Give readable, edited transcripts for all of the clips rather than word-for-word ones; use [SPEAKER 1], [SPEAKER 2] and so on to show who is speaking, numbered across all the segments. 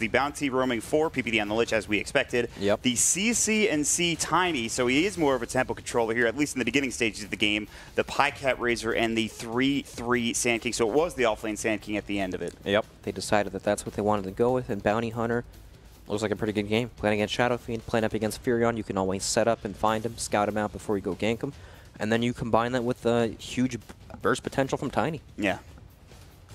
[SPEAKER 1] The Bounty roaming 4, PPD on the Lich as we expected.
[SPEAKER 2] Yep.
[SPEAKER 1] The CC and C Tiny, so he is more of a tempo controller here, at least in the beginning stages of the game. The Pycat Razor and the 3/3 Sand King, so it was the offlane Sand King at the end of it.
[SPEAKER 2] Yep. They decided that that's what they wanted to go with, and Bounty Hunter looks like a pretty good game. Playing against Shadow Fiend, playing up against Furion, you can always set up and find him, scout him out before you go gank him, and then you combine that with the huge burst potential from Tiny.
[SPEAKER 1] Yeah.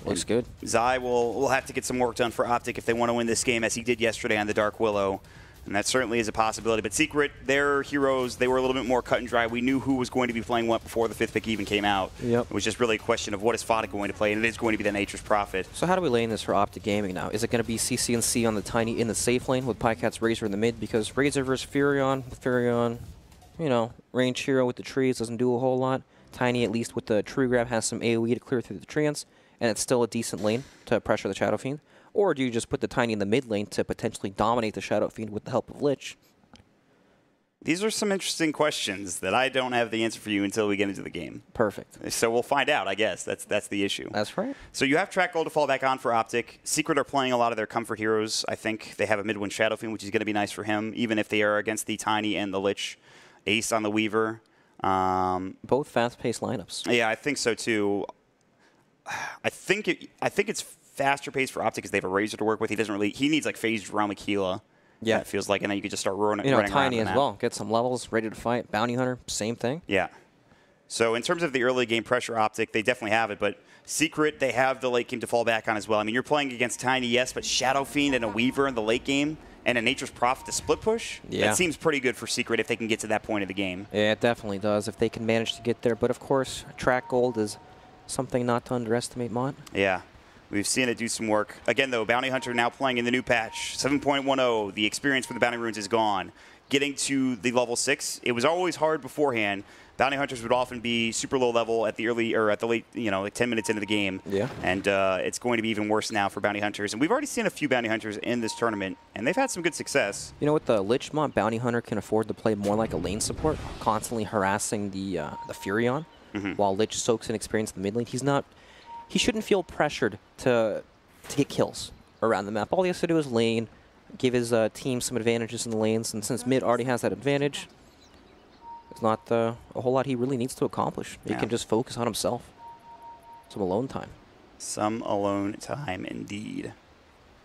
[SPEAKER 2] Looks good.
[SPEAKER 1] Zai will have to get some work done for Optic if they want to win this game, as he did yesterday on the Dark Willow. And that certainly is a possibility. But Secret, their heroes, they were a little bit more cut and dry. We knew who was going to be playing what before the 5th pick even came out.
[SPEAKER 2] Yep.
[SPEAKER 1] It was just really a question of what is Fada going to play, and it is going to be the Nature's Prophet.
[SPEAKER 2] So how do we lay in this for Optic Gaming now? Is it going to be CC and C on the Tiny in the safe lane with Pycat's Razor in the mid? Because Razor versus Furion, you know, range hero with the trees doesn't do a whole lot. Tiny, at least with the tree grab, has some AoE to clear through the treants, and it's still a decent lane to pressure the Shadow Fiend. Or do you just put the Tiny in the mid lane to potentially dominate the Shadow Fiend with the help of Lich?
[SPEAKER 1] These are some interesting questions that I don't have the answer for you until we get into the game.
[SPEAKER 2] Perfect.
[SPEAKER 1] So we'll find out, I guess. That's the issue.
[SPEAKER 2] That's right.
[SPEAKER 1] So you have Track Gold to fall back on for Optic. Secret are playing a lot of their comfort heroes. I think they have a mid-win Shadow Fiend, which is going to be nice for him, even if they are against the Tiny and the Lich. Ace on the Weaver.
[SPEAKER 2] Both fast-paced lineups.
[SPEAKER 1] Yeah, I think so too. I think it's faster paced for Optic because they have a Razor to work with. He needs like phased around Aquila. Yeah, it feels like, and then you could just start running.
[SPEAKER 2] You know,
[SPEAKER 1] running
[SPEAKER 2] Tiny
[SPEAKER 1] around
[SPEAKER 2] as well. Get some levels, ready to fight. Bounty Hunter, same thing.
[SPEAKER 1] Yeah. So in terms of the early game pressure Optic, they definitely have it, but Secret, they have the late game to fall back on as well. I mean, you're playing against Tiny, yes, but Shadow Fiend and a Weaver in the late game and a Nature's Prophet to split push, that seems pretty good for Secret if they can get to that point of the game.
[SPEAKER 2] Yeah, it definitely does if they can manage to get there. But of course, Track Gold is something not to underestimate, Mont.
[SPEAKER 1] Yeah. We've seen it do some work. Again, though, Bounty Hunter now playing in the new patch. 7.10, the experience for the Bounty Runes is gone. Getting to the level 6, it was always hard beforehand. Bounty Hunters would often be super low level at the early, or at the late, you know, like 10 minutes into the game.
[SPEAKER 2] Yeah.
[SPEAKER 1] And it's going to be even worse now for Bounty Hunters. And we've already seen a few Bounty Hunters in this tournament, and they've had some good success. You
[SPEAKER 2] know, with the Lich mod, Bounty Hunter can afford to play more like a lane support, constantly harassing the Furion, while Lich soaks in experience in the mid lane. He shouldn't feel pressured to get kills around the map. All he has to do is lane, give his team some advantages in the lanes, and since mid already has that advantage, there's not a whole lot he really needs to accomplish. He can just focus on himself. Some alone time.
[SPEAKER 1] Some alone time, indeed.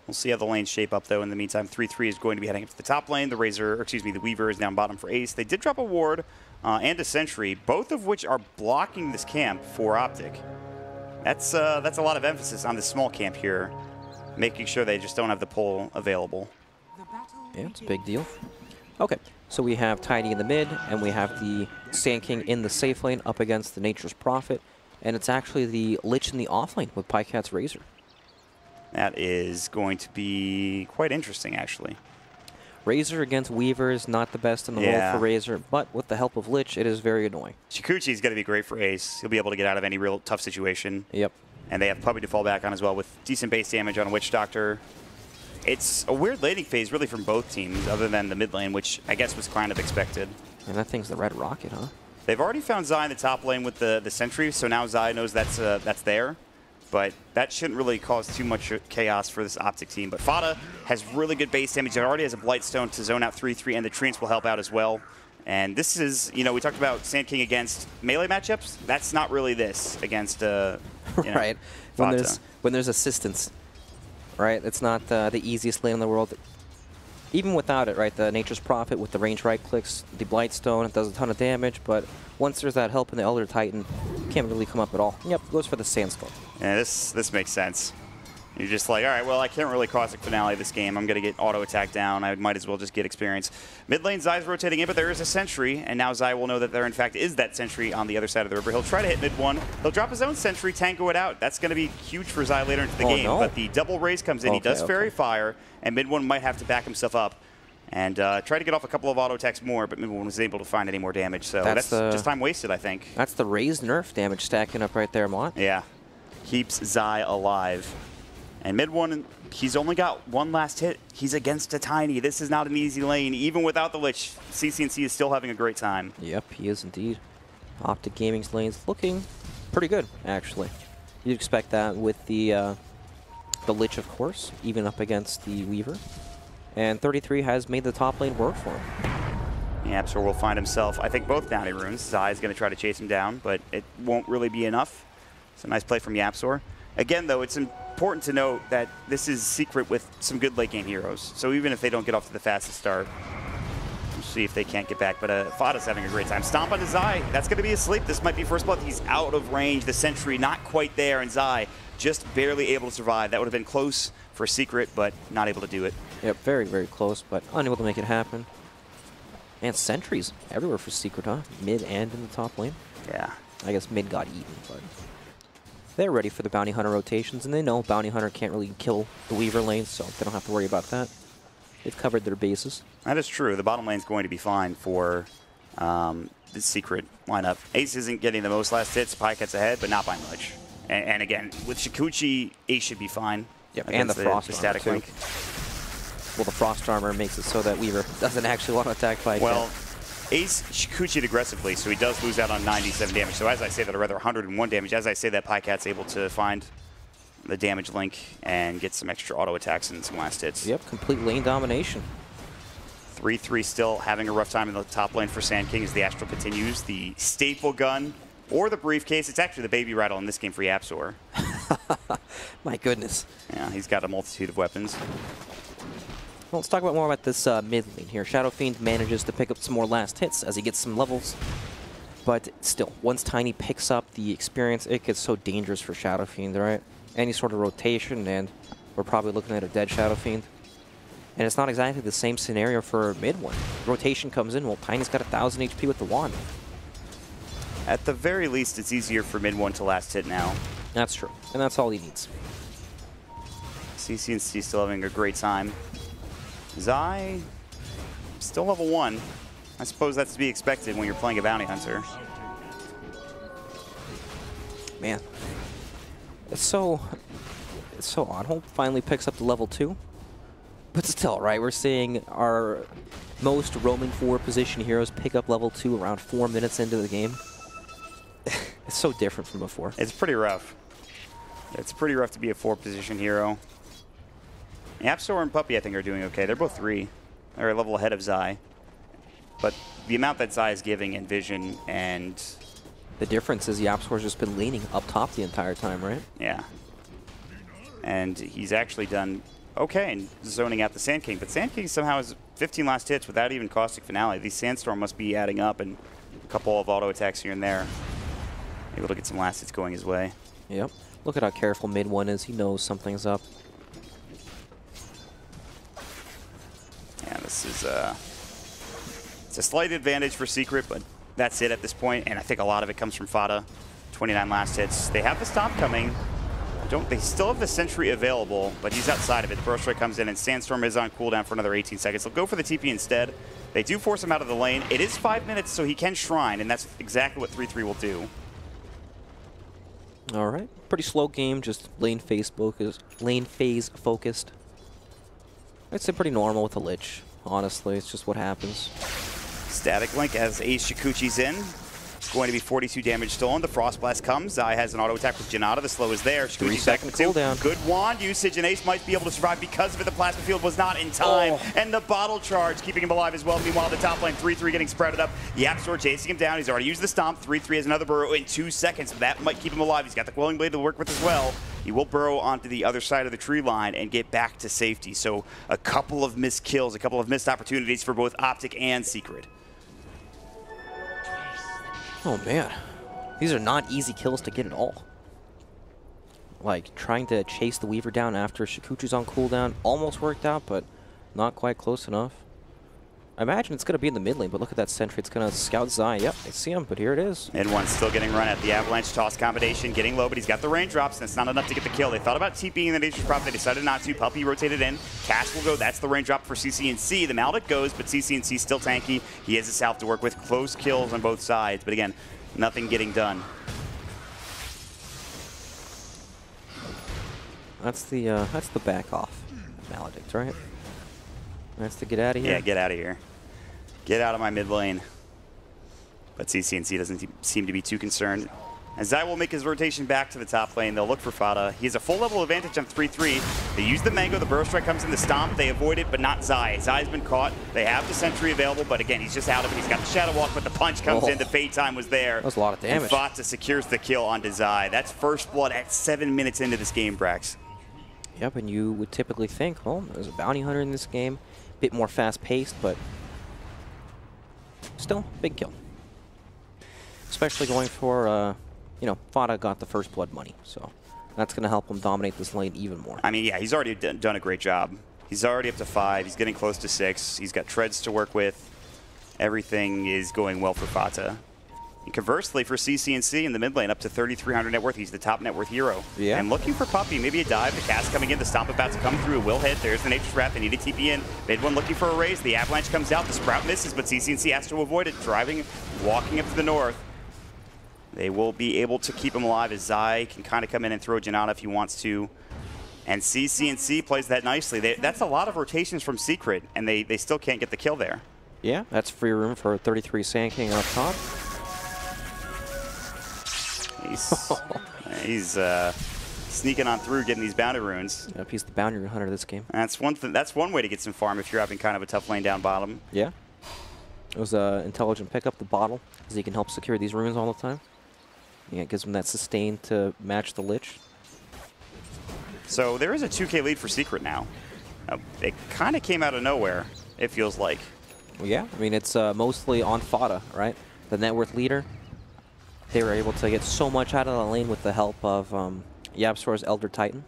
[SPEAKER 1] We'll see how the lanes shape up, though. In the meantime, 3-3 is going to be heading up to the top lane. The the Weaver is down bottom for Ace. They did drop a ward and a sentry, both of which are blocking this camp for Optic. That's a lot of emphasis on this small camp here, making sure they just don't have the pull available.
[SPEAKER 2] Yeah, it's a big deal. Okay, so we have Tiny in the mid, and we have the Sand King in the safe lane up against the Nature's Prophet, and it's actually the Lich in the off lane with Pycat's Razor.
[SPEAKER 1] That is going to be quite interesting, actually.
[SPEAKER 2] Razor against Weaver is not the best in the world for Razor, but with the help of Lich, it is very annoying.
[SPEAKER 1] Shikuchi is going to be great for Ace. He'll be able to get out of any real tough situation.
[SPEAKER 2] Yep.
[SPEAKER 1] And they have Puppy to fall back on as well with decent base damage on Witch Doctor. It's a weird laning phase, really, from both teams, other than the mid lane, which I guess was kind of expected.
[SPEAKER 2] And that thing's the Red Rocket, huh?
[SPEAKER 1] They've already found Zai in the top lane with the Sentry, so now Zai knows that's there. But that shouldn't really cause too much chaos for this Optic team. But Fada has really good base damage. It already has a Blightstone to zone out 3-3, and the Treants will help out as well. And this is, you know, we talked about Sand King against melee matchups. That's not really this against,
[SPEAKER 2] right. When there's assistance, right? It's not the easiest lane in the world. Even without it, right? The Nature's Prophet with the range right clicks, the Blightstone, it does a ton of damage. But once there's that help in the Elder Titan, can't really come up at all. Yep, goes for the Sandstorm.
[SPEAKER 1] Yeah, this makes sense. You're just like, all right, well, I can't really Caustic Finale this game. I'm going to get auto attack down. I might as well just get experience. Mid lane, Zai's rotating in, but there is a Sentry, and now Zai will know that there, in fact, is that Sentry on the other side of the river. He'll try to hit mid one. He'll drop his own Sentry, tango it out. That's going to be huge for Zai later into the game. No. But the double raise comes in. He does Fairy Fire, and mid one might have to back himself up and try to get off a couple of auto attacks more, but mid one was able to find any more damage. So that's just time wasted, I think.
[SPEAKER 2] That's the raised nerf damage stacking up right there, Mont.
[SPEAKER 1] Yeah. Keeps Zai alive. And mid one, he's only got one last hit. He's against a Tiny. This is not an easy lane. Even without the Lich, CCNC is still having a great time.
[SPEAKER 2] Yep, he is indeed. Optic Gaming's lane's looking pretty good, actually. You'd expect that with the the Lich, of course, even up against the Weaver. And 33 has made the top lane work for him.
[SPEAKER 1] YapzOr will find himself, I think, both bounty runes. Zai is going to try to chase him down, but it won't really be enough. It's a nice play from YapzOr. Again, though, it's important to note that this is Secret with some good late game heroes. So even if they don't get off to the fastest start, we'll see if they can't get back. But Fada's having a great time. Stomp onto Zai. That's going to be asleep. This might be first blood. He's out of range. The sentry not quite there, and Zai just barely able to survive. That would have been close for Secret, but not able to do it.
[SPEAKER 2] Yep, very, very close, but unable to make it happen. And sentries everywhere for Secret, huh? Mid and in the top lane.
[SPEAKER 1] Yeah.
[SPEAKER 2] I guess mid got eaten, but they're ready for the Bounty Hunter rotations, and they know Bounty Hunter can't really kill the Weaver lane, so they don't have to worry about that. They've covered their bases.
[SPEAKER 1] That is true. The bottom lane's going to be fine for the Secret lineup. Ace isn't getting the most last hits. Pi gets ahead, but not by much. And again, with Shukuchi, Ace should be fine.
[SPEAKER 2] Yep, and the Frost Armor,
[SPEAKER 1] static
[SPEAKER 2] too.
[SPEAKER 1] link.
[SPEAKER 2] Well, the Frost Armor makes it so that Weaver doesn't actually want to attack Pi.
[SPEAKER 1] Well, Ace Shukuchi'd aggressively, so he does lose out on 97 damage. So as I say that, or rather 101 damage, as I say that, Pycat's able to find the damage link and get some extra auto attacks and some last hits.
[SPEAKER 2] Yep, complete lane domination.
[SPEAKER 1] 3-3 still having a rough time in the top lane for Sand King as the Astral continues. The staple gun or the briefcase. It's actually the baby rattle in this game for YapzOr.
[SPEAKER 2] My goodness.
[SPEAKER 1] Yeah, he's got a multitude of weapons.
[SPEAKER 2] Well, let's talk more about this mid lane here. Shadow Fiend manages to pick up some more last hits as he gets some levels. But still, once Tiny picks up the experience, it gets so dangerous for Shadow Fiend, right? Any sort of rotation, and we're probably looking at a dead Shadow Fiend. And it's not exactly the same scenario for mid one. Rotation comes in, well, Tiny's got 1,000 HP with the wand.
[SPEAKER 1] At the very least, it's easier for mid one to last hit now.
[SPEAKER 2] That's true, and that's all he needs.
[SPEAKER 1] CC&C still having a great time. Zai, still level 1. I suppose that's to be expected when you're playing a bounty hunter.
[SPEAKER 2] Man, it's so odd. Hope finally picks up to level 2. But still, right, we're seeing our most roaming forward position heroes pick up level 2 around 4 minutes into the game. It's so different from before.
[SPEAKER 1] It's pretty rough. It's pretty rough to be a 4-position hero. YapzOr and Puppey, I think, are doing okay. They're both 3. They're a level ahead of Zai. But the amount that Zai is giving in vision and...
[SPEAKER 2] The difference is YapzOr's just been leaning up top the entire time, right?
[SPEAKER 1] Yeah. And he's actually done okay in zoning out the Sand King. But Sand King somehow has 15 last hits without even Caustic Finale. These Sandstorm must be adding up, and a couple of auto attacks here and there. Able to get some last hits going his way.
[SPEAKER 2] Yep. Look at how careful mid one is. He knows something's up.
[SPEAKER 1] Yeah, this is it's a slight advantage for Secret, but that's it at this point. And I think a lot of it comes from Fada. 29 last hits. They have the Stomp coming. They still have the Sentry available, but he's outside of it. The Burst Strike comes in, and Sandstorm is on cooldown for another 18 seconds. They'll go for the TP instead. They do force him out of the lane. It is 5 minutes, so he can Shrine, and that's exactly what 3-3 will do.
[SPEAKER 2] All right. Pretty slow game, just lane phase focused. I'd say pretty normal with the Lich, honestly. It's just what happens.
[SPEAKER 1] Static Link as Ace Shukuchi's in. It's going to be 42 damage stolen. The Frost Blast comes. Zai has an auto attack with Janata. The slow is there. Shukuchi's back in the 2.
[SPEAKER 2] Cooldown.
[SPEAKER 1] Good wand usage, and Ace might be able to survive because of it. The Plasma Field was not in time. Oh. And the Bottle Charge keeping him alive as well. Meanwhile, the top lane, 3-3 getting spreaded up. YapzOr chasing him down. He's already used the Stomp. 3-3 has another burrow in 2 seconds. That might keep him alive. He's got the Quelling Blade to work with as well. He will burrow onto the other side of the tree line and get back to safety. So a couple of missed kills, a couple of missed opportunities for both Optic and Secret.
[SPEAKER 2] Oh, man. These are not easy kills to get at all. Like, trying to chase the Weaver down after Shukuchi's on cooldown almost worked out, but not quite close enough. I imagine it's going to be in the mid lane, but look at that Sentry. It's going to scout Zai. Yep, I see him, but here it is.
[SPEAKER 1] And one's still getting run at the Avalanche Toss combination, getting low, but he's got the raindrops, and it's not enough to get the kill. They thought about TPing in the Nature's Prophet. They decided not to. Puppey rotated in. Cash will go. That's the raindrop for CC&C. The Maldic goes, but CC&C still tanky. He has his Salve to work with. Close kills on both sides, but again, nothing getting done.
[SPEAKER 2] That's the back off Maledict, right? That's to get out of here.
[SPEAKER 1] Yeah, get out of here. Get out of my mid lane. But CC&C doesn't seem to be too concerned. As Zai will make his rotation back to the top lane, they'll look for Fada. He has a full level advantage on 3-3. They use the Mango, the Burrow Strike comes in the Stomp. They avoid it, but not Zai. Zai's been caught. They have the Sentry available, but again, he's just out of it. He's got the Shadow Walk, but the punch comes in. The Fade Time was there.
[SPEAKER 2] That was a lot of damage.
[SPEAKER 1] And Fata secures the kill onto Zai. That's first blood at 7 minutes into this game, Brax.
[SPEAKER 2] Yep, and you would typically think, well, there's a Bounty Hunter in this game. A bit more fast-paced, but still, big kill. Especially going for, you know, Fada got the first blood money, so that's going to help him dominate this lane even more.
[SPEAKER 1] I mean, yeah, he's already done a great job. He's already up to 5. He's getting close to 6. He's got treads to work with. Everything is going well for Fata. And conversely, for CCNC in the mid lane, up to 3,300 net worth. He's the top net worth hero.
[SPEAKER 2] Yeah.
[SPEAKER 1] And looking for Puppey, maybe a dive. The cast coming in, the Stomp about to come through. It will hit. There's the Nature's Wrath. They need a TP in. Mid one looking for a raise. The Avalanche comes out. The Sprout misses, but CCNC has to avoid it. Driving, walking up to the north. They will be able to keep him alive as Zai can kind of come in and throw Janata if he wants to. And CCNC plays that nicely. That's a lot of rotations from Secret, and they still can't get the kill there.
[SPEAKER 2] Yeah, that's free room for 33 Sand King up top.
[SPEAKER 1] He's sneaking on through, getting these bounty runes.
[SPEAKER 2] Yep, he's the bounty rune hunter this game.
[SPEAKER 1] That's one way to get some farm if you're having kind of a tough lane down bottom.
[SPEAKER 2] Yeah. It was an intelligent pickup, the bottle, because he can help secure these runes all the time. Yeah, it gives him that sustain to match the Lich.
[SPEAKER 1] So there is a 2K lead for Secret now. It kind of came out of nowhere, it feels like.
[SPEAKER 2] Well, yeah, I mean, it's mostly on Fada, right? The net worth leader. They were able to get so much out of the lane with the help of Yapsor's Elder Titan.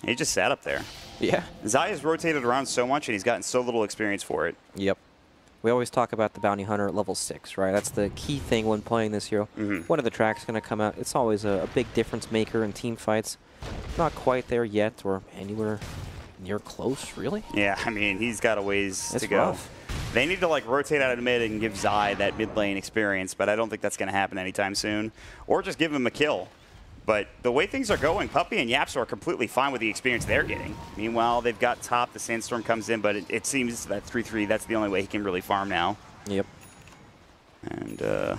[SPEAKER 1] He just sat up there.
[SPEAKER 2] Yeah.
[SPEAKER 1] Zai has rotated around so much, and he's gotten so little experience for it.
[SPEAKER 2] Yep. We always talk about the Bounty Hunter at level 6, right? That's the key thing when playing this hero. When are the tracks going to come out? It's always a big difference maker in team fights. Not quite there yet, or anywhere near close, really.
[SPEAKER 1] Yeah, I mean, he's got a ways to go.
[SPEAKER 2] Rough.
[SPEAKER 1] They need to like rotate out of mid and give Zai that mid lane experience, but I don't think that's going to happen anytime soon. Or just give him a kill. But the way things are going, Puppey and Yapsor are completely fine with the experience they're getting. Meanwhile, they've got top, the Sandstorm comes in, but it seems that 3-3, that's the only way he can really farm now.
[SPEAKER 2] Yep.
[SPEAKER 1] And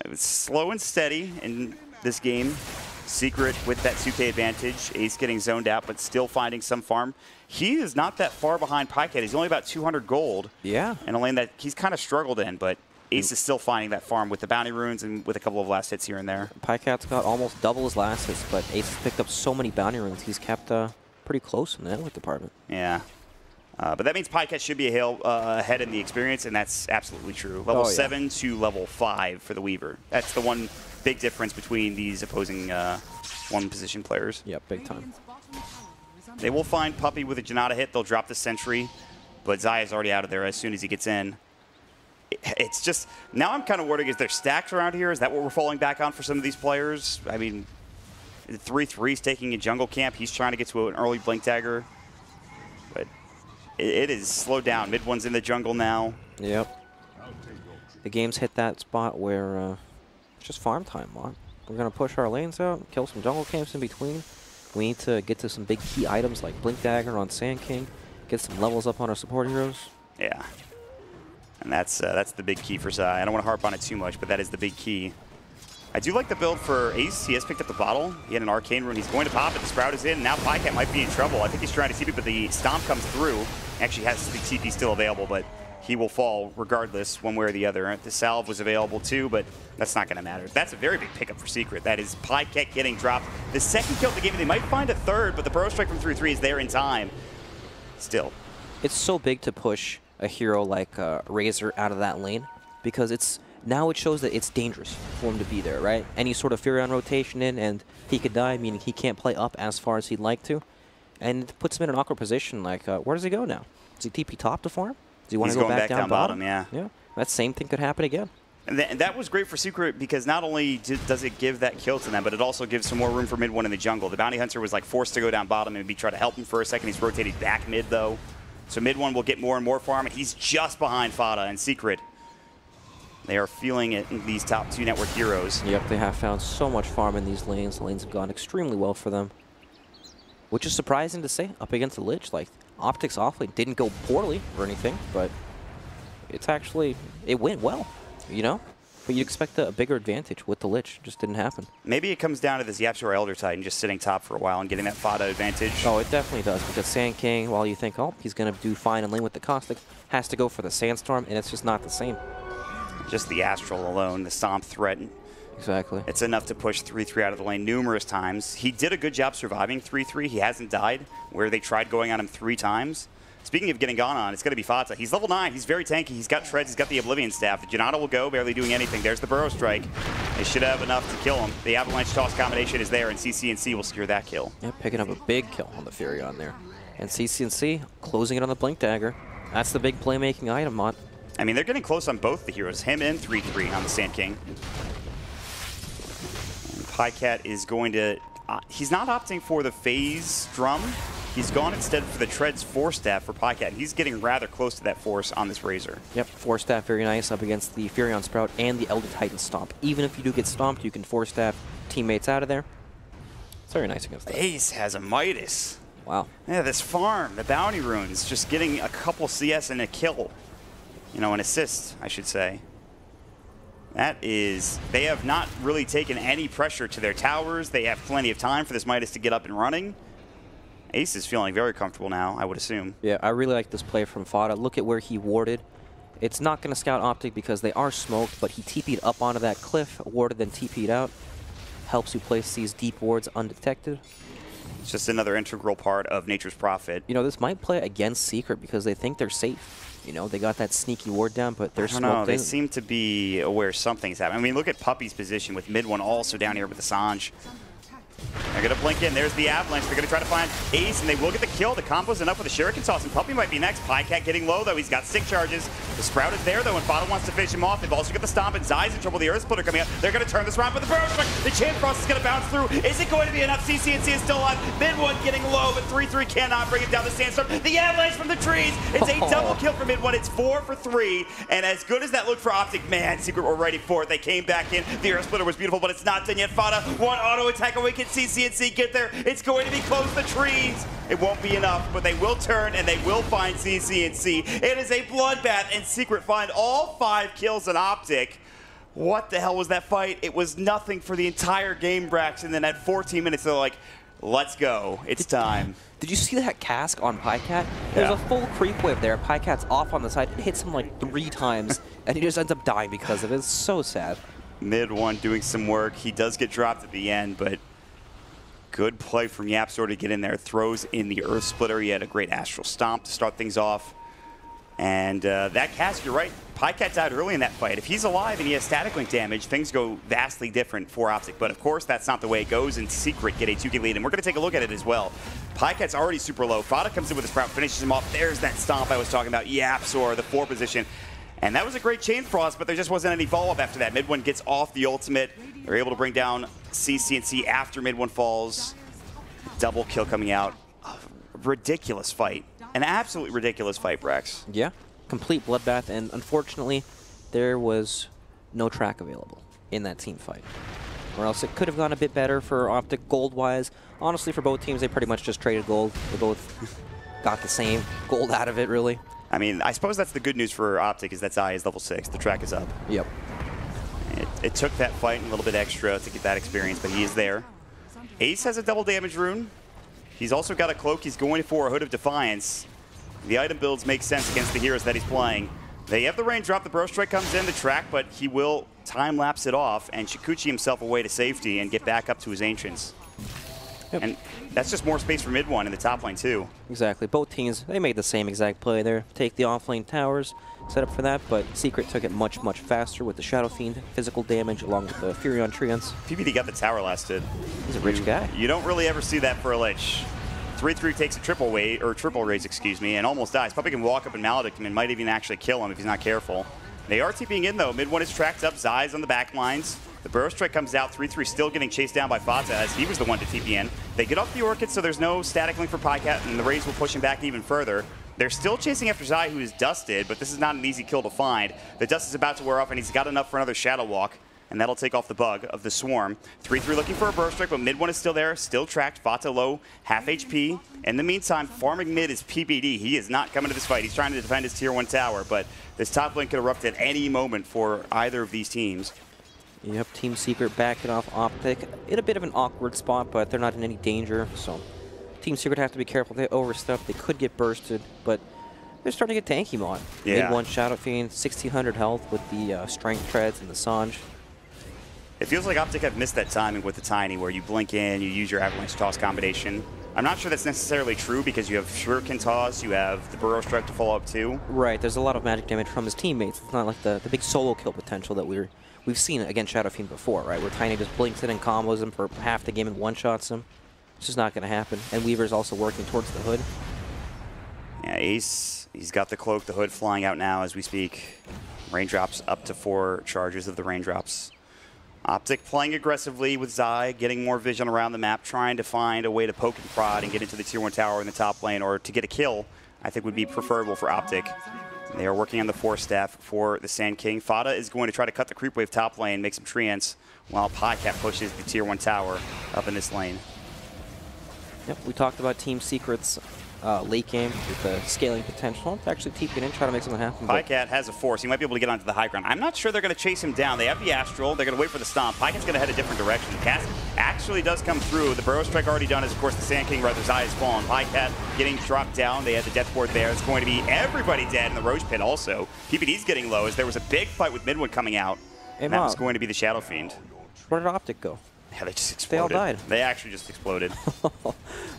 [SPEAKER 1] it's slow and steady in this game. Secret with that 2K advantage. Ace getting zoned out, but still finding some farm. He is not that far behind Pycat. He's only about 200 gold.
[SPEAKER 2] Yeah.
[SPEAKER 1] In a lane that he's kind of struggled in, but Ace is still finding that farm with the bounty runes and with a couple of last hits here and there.
[SPEAKER 2] Pycat's got almost double his last hits, but Ace has picked up so many bounty runes. He's kept pretty close in the network department.
[SPEAKER 1] Yeah. But that means Pycat should be ahead in the experience, and that's absolutely true. Level 7 to level 5 for the Weaver. That's the one big difference between these opposing one-position players.
[SPEAKER 2] Yep, big time.
[SPEAKER 1] They will find Puppey with a Janata hit. They'll drop the Sentry, but Zai is already out of there as soon as he gets in. It's just, now I'm kind of wondering, is there stacks around here? Is that what we're falling back on for some of these players? I mean, 3-3's taking a jungle camp. He's trying to get to an early Blink Dagger. But it is slowed down. Mid one's in the jungle now.
[SPEAKER 2] Yep. The game's hit that spot where it's just farm time, man. We're going to push our lanes out, kill some jungle camps in between. We need to get to some big key items like Blink Dagger on Sand King, get some levels up on our support heroes.
[SPEAKER 1] Yeah. And that's the big key for Zai. I don't want to harp on it too much, but that is the big key. I do like the build for Ace. He has picked up the bottle. He had an Arcane Rune. He's going to pop it. The Sprout is in. Now Pycat might be in trouble. I think he's trying to TP, but the Stomp comes through. Actually has the TP still available, but he will fall regardless one way or the other. The Salve was available too, but that's not going to matter. That's a very big pickup for Secret. That is Pycat getting dropped. The second kill of the game, they might find a third, but the Burrow Strike from 3-3 is there in time. Still.
[SPEAKER 2] It's so big to push a hero like Razor out of that lane because now it shows that it's dangerous for him to be there, right? Any sort of Furion rotation in and he could die, meaning he can't play up as far as he'd like to. And it puts him in an awkward position, like, where does he go now? Does he TP top to farm? Does he want to go back down bottom?
[SPEAKER 1] Yeah.
[SPEAKER 2] That same thing could happen again.
[SPEAKER 1] And that was great for Secret because not only does it give that kill to them, but it also gives some more room for mid one in the jungle. The Bounty Hunter was like forced to go down bottom and try to help him for a second. He's rotated back mid though. So mid one will get more and more farm, and he's just behind Fada and Secret. They are feeling it in these top 2 network heroes.
[SPEAKER 2] Yep, they have found so much farm in these lanes. The lanes have gone extremely well for them. Which is surprising to say, up against the Lich. Like, Optic's offlane didn't go poorly or anything, but it's actually, it went well, you know? But you'd expect a bigger advantage with the Lich. Just didn't happen.
[SPEAKER 1] Maybe it comes down to this Yapzor Elder Titan just sitting top for a while and getting that Fada advantage.
[SPEAKER 2] Oh, it definitely does, because Sand King, while you think, oh, he's going to do fine in lane with the Caustic, has to go for the Sandstorm, and it's just not the same.
[SPEAKER 1] Just the Astral alone, the Stomp threat.
[SPEAKER 2] Exactly.
[SPEAKER 1] It's enough to push 3-3 out of the lane numerous times. He did a good job surviving 3-3. He hasn't died, where they tried going on him 3 times. Speaking of getting gone on, it's going to be Fata. He's level 9. He's very tanky. He's got Treads. He's got the Oblivion Staff. The Janata will go, barely doing anything. There's the Burrow Strike. They should have enough to kill him. The Avalanche Toss combination is there, and CC&C will secure that kill.
[SPEAKER 2] Yeah, picking up a big kill on the Furion there. And CC&C closing it on the Blink Dagger. That's the big playmaking item, Mott.
[SPEAKER 1] I mean, they're getting close on both the heroes. Him and 3-3 on the Sand King. Pycat is going to... he's not opting for the Phase Drum. He's gone instead for the Treads Force Staff for Pycat, and he's getting rather close to that Force on this Razor.
[SPEAKER 2] Yep, Force Staff very nice up against the Furion Sprout and the Elder Titan Stomp. Even if you do get stomped, you can Force Staff teammates out of there. It's very nice against that.
[SPEAKER 1] Ace has a Midas.
[SPEAKER 2] Wow.
[SPEAKER 1] Yeah, this farm, the Bounty Runes, just getting a couple CS and a kill. You know, an assist, I should say. That is, they have not really taken any pressure to their towers. They have plenty of time for this Midas to get up and running. Ace is feeling very comfortable now, I would assume.
[SPEAKER 2] Yeah, I really like this play from Fada. Look at where he warded. It's not going to scout Optic because they are smoked, but he TP'd up onto that cliff, warded, then TP'd out. Helps you place these deep wards undetected.
[SPEAKER 1] It's just another integral part of Nature's Prophet.
[SPEAKER 2] You know, this might play against Secret because they think they're safe. You know, they got that sneaky ward down, but they're smoked in.
[SPEAKER 1] They seem to be aware something's happening. I mean, look at Puppy's position with mid one also down here with the Sanj. They're going to blink in. There's the Avalanche. They're going to try to find Ace, and they will get the kill. The combo's enough with the Shuriken Toss, and Puppy might be next. Pycat getting low, though. He's got 6 charges. The Sprout is there, though, and Fada wants to finish him off. They've also got the Stomp, and Zai's in trouble. The Earth Splitter coming out. They're going to turn this around, but the Burrow Strike, the Chain Frost is going to bounce through. Is it going to be enough? CC&C is still alive. Mid one getting low, but 3-3 cannot bring it down the Sandstorm. The Avalanche from the trees. It's a double kill for mid one. It's 4 for 3, and as good as that looked for Optic, man, Secret were ready for it. They came back in. The Earth Splitter was beautiful, but it's not done yet. Fada, one auto attack away. Can CC&C get there? It's going to be close to the trees. It won't be enough, but they will turn and they will find CC&C. It is a bloodbath, and Secret find all 5 kills in Optic. What the hell was that fight? It was nothing for the entire game, Brax, and then at 14 minutes, they're like, let's go. It's time.
[SPEAKER 2] Did you see that cask on Pycat? There's a full creep wave there. Pycat's off on the side. It hits him like 3 times, and he just ends up dying because of it. It's so sad.
[SPEAKER 1] Mid one doing some work. He does get dropped at the end, but good play from Yapzor to get in there. Throws in the Earth Splitter. He had a great Astral Stomp to start things off. And that cast, you're right, Pycat died early in that fight. If he's alive and he has static link damage, things go vastly different for Optic. But of course, that's not the way it goes, and Secret get a 2K lead. And we're going to take a look at it as well. Pycat's already super low. Fada comes in with his Sprout, finishes him off. There's that Stomp I was talking about. Yapzor, the 4 position. And that was a great Chain Frost, but there just wasn't any follow-up after that. Mid one gets off the ultimate. They're able to bring down CC&C after mid one falls. Double kill coming out. Ridiculous fight. An absolutely ridiculous fight, Brax.
[SPEAKER 2] Yeah, complete bloodbath, and unfortunately, there was no track available in that team fight. Or else it could have gone a bit better for Optic gold-wise. Honestly, for both teams, they pretty much just traded gold. They both got the same gold out of it, really.
[SPEAKER 1] I mean, I suppose that's the good news for Optic, is that Zai is level 6. The track is up.
[SPEAKER 2] Yep.
[SPEAKER 1] It took that fight and a little bit extra to get that experience, but he is there. Ace has a double damage rune. He's also got a cloak. He's going for a Hood of Defiance. The item builds make sense against the heroes that he's playing. They have the range drop. The Burrow Strike comes in the track, but he will time-lapse it off and Shikuchi himself away to safety and get back up to his Ancients. Yep. And that's just more space for mid one in the top lane, too.
[SPEAKER 2] Exactly. Both teams, they made the same exact play there. Take the off-lane towers, set up for that, but Secret took it much, much faster with the Shadow Fiend, physical damage, along with the Furion Treants.
[SPEAKER 1] PBD got the tower lasted.
[SPEAKER 2] He's a rich guy.
[SPEAKER 1] You don't really ever see that for a Lich. 3-3 takes a triple raise, excuse me, and almost dies. Puppy can walk up and maledict him and might even actually kill him if he's not careful. They are TPing in, though. Mid one is tracked up. Zai's on the back lines. The Burrow Strike comes out. 3-3 still getting chased down by Fata, as he was the one to TP in. They get off the Orchid, so there's no static link for Pycat, and the Rays will push him back even further. They're still chasing after Zai, who is dusted, but this is not an easy kill to find. The dust is about to wear off, and he's got enough for another Shadow Walk. and that'll take off the bug of the Swarm. 3-3 looking for a burst strike, but mid one is still there, still tracked. Vata low, half HP. In the meantime, farming mid is PBD. He is not coming to this fight. He's trying to defend his tier 1 tower, but this top lane could erupt at any moment for either of these teams.
[SPEAKER 2] Yep, Team Secret backing off Optic in a bit of an awkward spot, but they're not in any danger. So Team Secret have to be careful. They overstep. They could get bursted, but they're starting to get tanky mod.
[SPEAKER 1] Yeah.
[SPEAKER 2] Mid one Shadow Fiend, 1600 health with the Strength Treads and the Sange.
[SPEAKER 1] It feels like Optic have missed that timing with the Tiny, where you blink in, you use your Avalanche Toss combination. I'm not sure that's necessarily true because you have Shuriken Toss, you have the Burrow Strike to follow up too.
[SPEAKER 2] Right, there's a lot of magic damage from his teammates. It's not like the big solo kill potential that we've seen against Shadow Fiend before, right? Where Tiny just blinks in and combos him for half the game and one-shots him. It's just not going to happen. And Weaver's also working towards the hood.
[SPEAKER 1] Yeah, Ace, he's got the cloak, the hood flying out now as we speak. Raindrops up to 4 charges of the raindrops. Optic playing aggressively with Zai, getting more vision around the map, trying to find a way to poke and prod and get into the tier 1 tower in the top lane, or to get a kill, I think would be preferable for Optic. They are working on the 4 staff for the Sand King. Fada is going to try to cut the creep wave top lane, make some treants, while Podcat pushes the tier 1 tower up in this lane.
[SPEAKER 2] Yep, we talked about Team Secret's late game with the scaling potential. It's actually TPing in, try to make something happen.
[SPEAKER 1] Podcat has a force. He might be able to get onto the high ground. I'm not sure they're going to chase him down. They have the Astral. They're going to wait for the stomp. Podcat's going to head a different direction. The cast actually does come through. The Burrow Strike already done is, of course, the Sand King, rather, Zai has fallen. Podcat getting dropped down. They had the death ward there. It's going to be everybody dead in the Roach Pit also. PPD's getting low as there was a big fight with Midwood coming out.
[SPEAKER 2] Hey,
[SPEAKER 1] and that was going to be the Shadow Fiend.
[SPEAKER 2] Where did Optic go?
[SPEAKER 1] Yeah, they just exploded.
[SPEAKER 2] They all died.
[SPEAKER 1] They actually just exploded.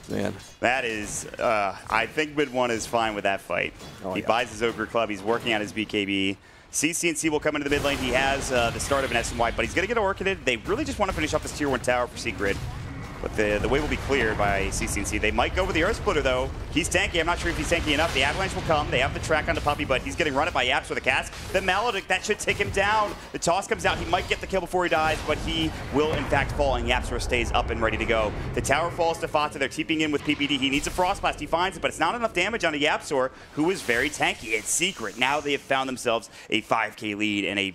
[SPEAKER 2] Man.
[SPEAKER 1] That is, I think mid one is fine with that fight.
[SPEAKER 2] Oh,
[SPEAKER 1] he
[SPEAKER 2] yeah.
[SPEAKER 1] buys his Ogre Club. He's working on his BKB. CC&C will come into the mid lane. He has the start of an SMY, but he's going to get Orchided. They really just want to finish off this tier 1 tower for Secret. But the way will be cleared by CC&C. They might go with the Earth Splitter, though. He's tanky. I'm not sure if he's tanky enough. The Avalanche will come. They have the track on the Puppy, but he's getting run up by Yaps with a cast. The Maledict, that should take him down. The toss comes out. He might get the kill before he dies, but he will, in fact, fall, and Yapsor stays up and ready to go. The tower falls to Fata. They're TPing in with PPD. He needs a Frost Blast. He finds it, but it's not enough damage on a Yapsor, who is very tanky. It's Secret. Now they have found themselves a 5K lead in a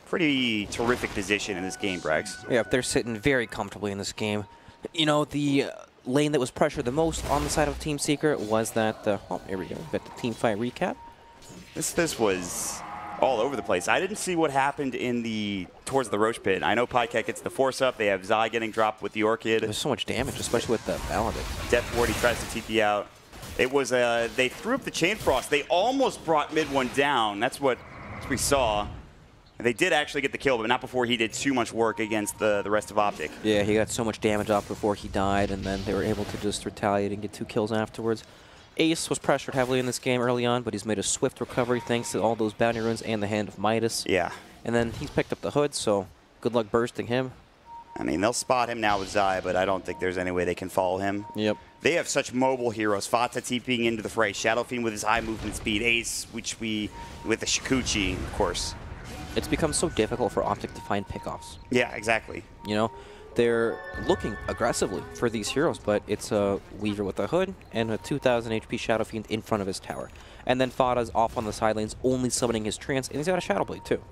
[SPEAKER 1] pretty terrific position in this game, Brax.
[SPEAKER 2] Yeah, they're sitting very comfortably in this game. You know, the lane that was pressured the most on the side of Team Secret was that, oh, here we go, we've got the team fight recap.
[SPEAKER 1] This was all over the place. I didn't see what happened in towards the Roach Pit. I know Podcat gets the force up. They have Zai getting dropped with the Orchid.
[SPEAKER 2] There's so much damage, especially with the Paladin.
[SPEAKER 1] Death Ward, he tries to TP out. It was, they threw up the Chain Frost. They almost brought mid one down. That's what we saw. They did actually get the kill, but not before he did too much work against the rest of Optic.
[SPEAKER 2] Yeah, he got so much damage off before he died, and then they were able to just retaliate and get 2 kills afterwards. Ace was pressured heavily in this game early on, but he's made a swift recovery thanks to all those bounty runes and the Hand of Midas.
[SPEAKER 1] Yeah.
[SPEAKER 2] And then he's picked up the hood, so good luck bursting him.
[SPEAKER 1] I mean, they'll spot him now with Zai, but I don't think there's any way they can follow him.
[SPEAKER 2] Yep.
[SPEAKER 1] They have such mobile heroes. Fata TPing into the fray. Shadow Fiend with his high movement speed. Ace, with the Shikuchi, of course.
[SPEAKER 2] It's become so difficult for Optic to find pickoffs.
[SPEAKER 1] Yeah, exactly.
[SPEAKER 2] You know, they're looking aggressively for these heroes, but it's a Weaver with a hood and a 2,000 HP Shadow Fiend in front of his tower. And then Fada's off on the side lanes, only summoning his trance, and he's got a Shadow Blade too.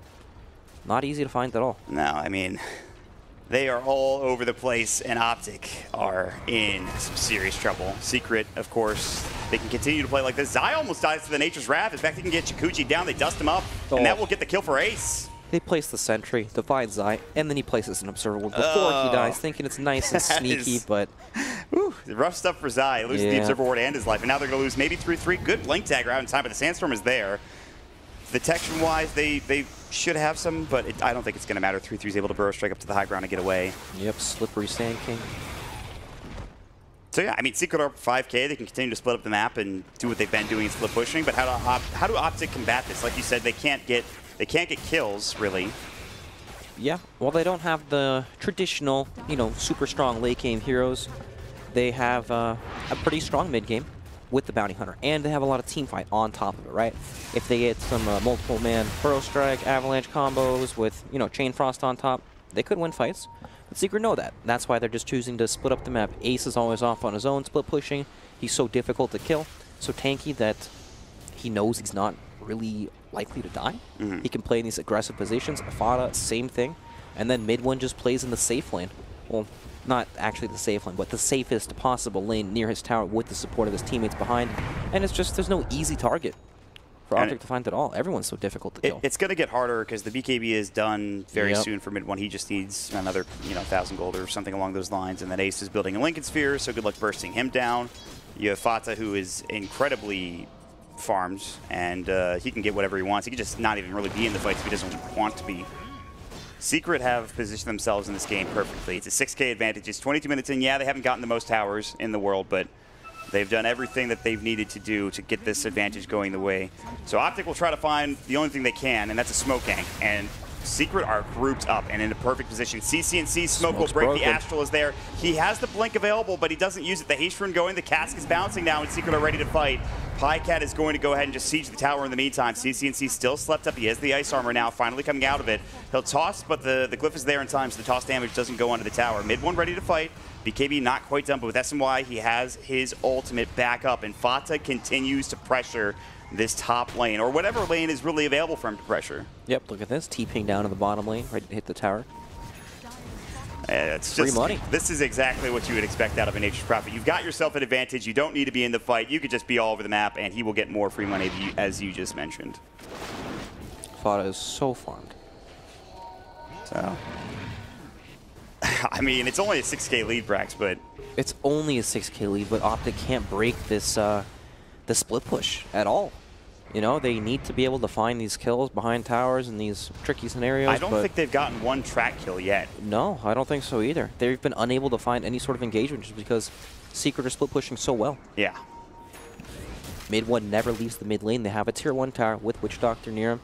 [SPEAKER 2] Not easy to find at all.
[SPEAKER 1] No, I mean, they are all over the place, and Optic are in some serious trouble. Secret, of course, they can continue to play like this. Zai almost dies to the Nature's Wrath. In fact, they can get Shikuchi down. They dust him up, and that will get the kill for Ace.
[SPEAKER 2] They place the Sentry, divide Zai, and then he places an Observable before he dies, thinking it's nice and sneaky, but...
[SPEAKER 1] Whew, rough stuff for Zai, losing the Observer Ward and his life, and now they're going to lose maybe 3-3. Good Blink Dagger out in time, but the Sandstorm is there. Detection-wise, they should have some, but I don't think it's going to matter. 3-3 is able to Burrow Strike up to the high ground and get away.
[SPEAKER 2] Yep, slippery Sand King.
[SPEAKER 1] So yeah, I mean, Secret are 5K. They can continue to split up the map and do what they've been doing and split pushing. But how do Optic combat this? Like you said, they can't get kills really.
[SPEAKER 2] Yeah, well, they don't have the traditional, you know, super strong late game heroes. They have a pretty strong mid game with the Bounty Hunter, and they have a lot of team fight on top of it, right? If they get some multiple man Burrow Strike, Avalanche combos with, you know, Chain Frost on top, they could win fights. But Secret know that. That's why they're just choosing to split up the map. Ace is always off on his own, split pushing. He's so difficult to kill, so tanky that he knows he's not really likely to die. He can play in these aggressive positions. Fada, same thing. And then mid one just plays in the safe lane. Well, not actually the safe lane, but the safest possible lane near his tower with the support of his teammates behind. And it's just, there's no easy target for Optic to find at all. Everyone's so difficult to kill.
[SPEAKER 1] It's going to get harder because the BKB is done very soon for mid one. He just needs another 1,000 gold or something along those lines. And then Ace is building a Lincoln Sphere, so good luck bursting him down. You have Fata, who is incredibly farmed, and he can get whatever he wants. He can just not even really be in the fights if he doesn't want to be. Secret have positioned themselves in this game perfectly. It's a 6K advantage. It's 22 minutes in. Yeah, they haven't gotten the most towers in the world, but they've done everything that they've needed to do to get this advantage going the way. So Optic will try to find the only thing they can, and that's a smoke gank. And Secret are grouped up and in a perfect position. CC&C smoke will break. The Astral is there. He has the blink available, but he doesn't use it. The haste rune going. The cask is bouncing now, and Secret are ready to fight. Pycat is going to go ahead and just siege the tower in the meantime. CC&C still slept up. He has the ice armor now, finally coming out of it. He'll toss, but the glyph is there in time, so the toss damage doesn't go onto the tower. Mid one ready to fight. BKB not quite done, but with SMY, he has his ultimate back up, and Fata continues to pressure this top lane, or whatever lane is really available for him to pressure.
[SPEAKER 2] Yep, look at this. TPing down to the bottom lane, ready to hit the tower.
[SPEAKER 1] It's
[SPEAKER 2] free
[SPEAKER 1] just,
[SPEAKER 2] money.
[SPEAKER 1] This is exactly what you would expect out of a Nature's Prophet. You've got yourself an advantage. You don't need to be in the fight. You could just be all over the map, and he will get more free money, as you just mentioned.
[SPEAKER 2] Fata is so farmed.
[SPEAKER 1] So, I mean, it's only a 6K lead, Brax, but...
[SPEAKER 2] It's only a 6K lead, but Optic can't break this the split push at all. You know, they need to be able to find these kills behind towers in these tricky scenarios.
[SPEAKER 1] I don't think they've gotten one track kill yet.
[SPEAKER 2] No, I don't think so either. They've been unable to find any sort of engagement just because Secret are split pushing so well.
[SPEAKER 1] Yeah.
[SPEAKER 2] Mid one never leaves the mid lane. They have a tier 1 tower with Witch Doctor near him.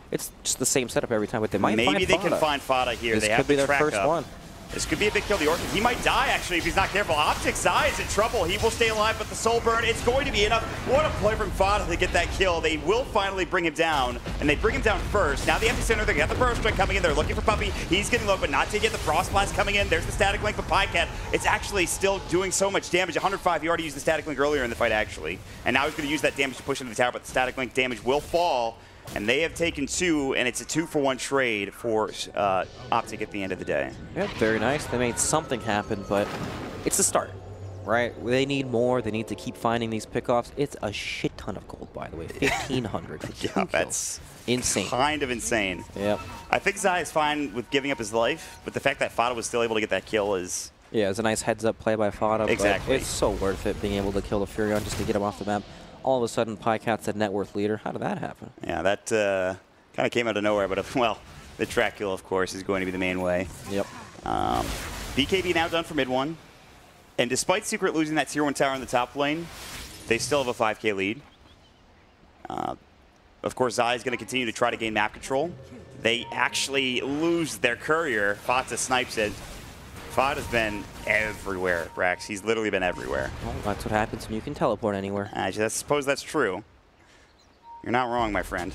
[SPEAKER 2] It's just the same setup every time, but they might find Fata.
[SPEAKER 1] Maybe they can find Fata here.
[SPEAKER 2] This
[SPEAKER 1] they have
[SPEAKER 2] could be
[SPEAKER 1] the
[SPEAKER 2] their
[SPEAKER 1] track
[SPEAKER 2] first
[SPEAKER 1] up.
[SPEAKER 2] one.
[SPEAKER 1] This could be a big kill. The Orchid, he might die, actually, if he's not careful. Optic Zai is in trouble. He will stay alive, but the soul burn, it's going to be enough. What a play from Fata to get that kill. They will finally bring him down, and they bring him down first. Now the epicenter, they got the burst strike coming in. They're looking for Puppy. He's getting low, but not to get the Frost Blast coming in. There's the static link for Pycat. It's actually still doing so much damage. 105, he already used the static link earlier in the fight, actually. And now he's going to use that damage to push into the tower, but the static link damage will fall. And they have taken 2, and it's a 2-for-1 trade for Optic at the end of the day.
[SPEAKER 2] Yeah, very nice. They made something happen, but it's a start, right? They need more. They need to keep finding these pickoffs. It's a shit ton of gold, by the way. 1,500 for 2
[SPEAKER 1] Yeah,
[SPEAKER 2] kills.
[SPEAKER 1] that's
[SPEAKER 2] insane.
[SPEAKER 1] Kind of insane.
[SPEAKER 2] Yep.
[SPEAKER 1] I think Zai is fine with giving up his life, but the fact that Fata was still able to get that kill is...
[SPEAKER 2] Yeah, it's a nice head-up play by Fata.
[SPEAKER 1] Exactly.
[SPEAKER 2] But it's so worth it being able to kill the Furion just to get him off the map. All of a sudden, Pycat's a net worth leader. How did that happen?
[SPEAKER 1] Yeah, that kind of came out of nowhere, but, well, the track kill, of course, is going to be the main way.
[SPEAKER 2] Yep.
[SPEAKER 1] BKB now done for mid one. And despite Secret losing that tier 1 tower in the top lane, they still have a 5K lead. Of course, Zai is going to continue to try to gain map control. They actually lose their courier. Fata snipes it. Fata's been everywhere, Brax. He's literally been everywhere.
[SPEAKER 2] Well, that's what happens when you can teleport anywhere.
[SPEAKER 1] I suppose that's true. You're not wrong, my friend.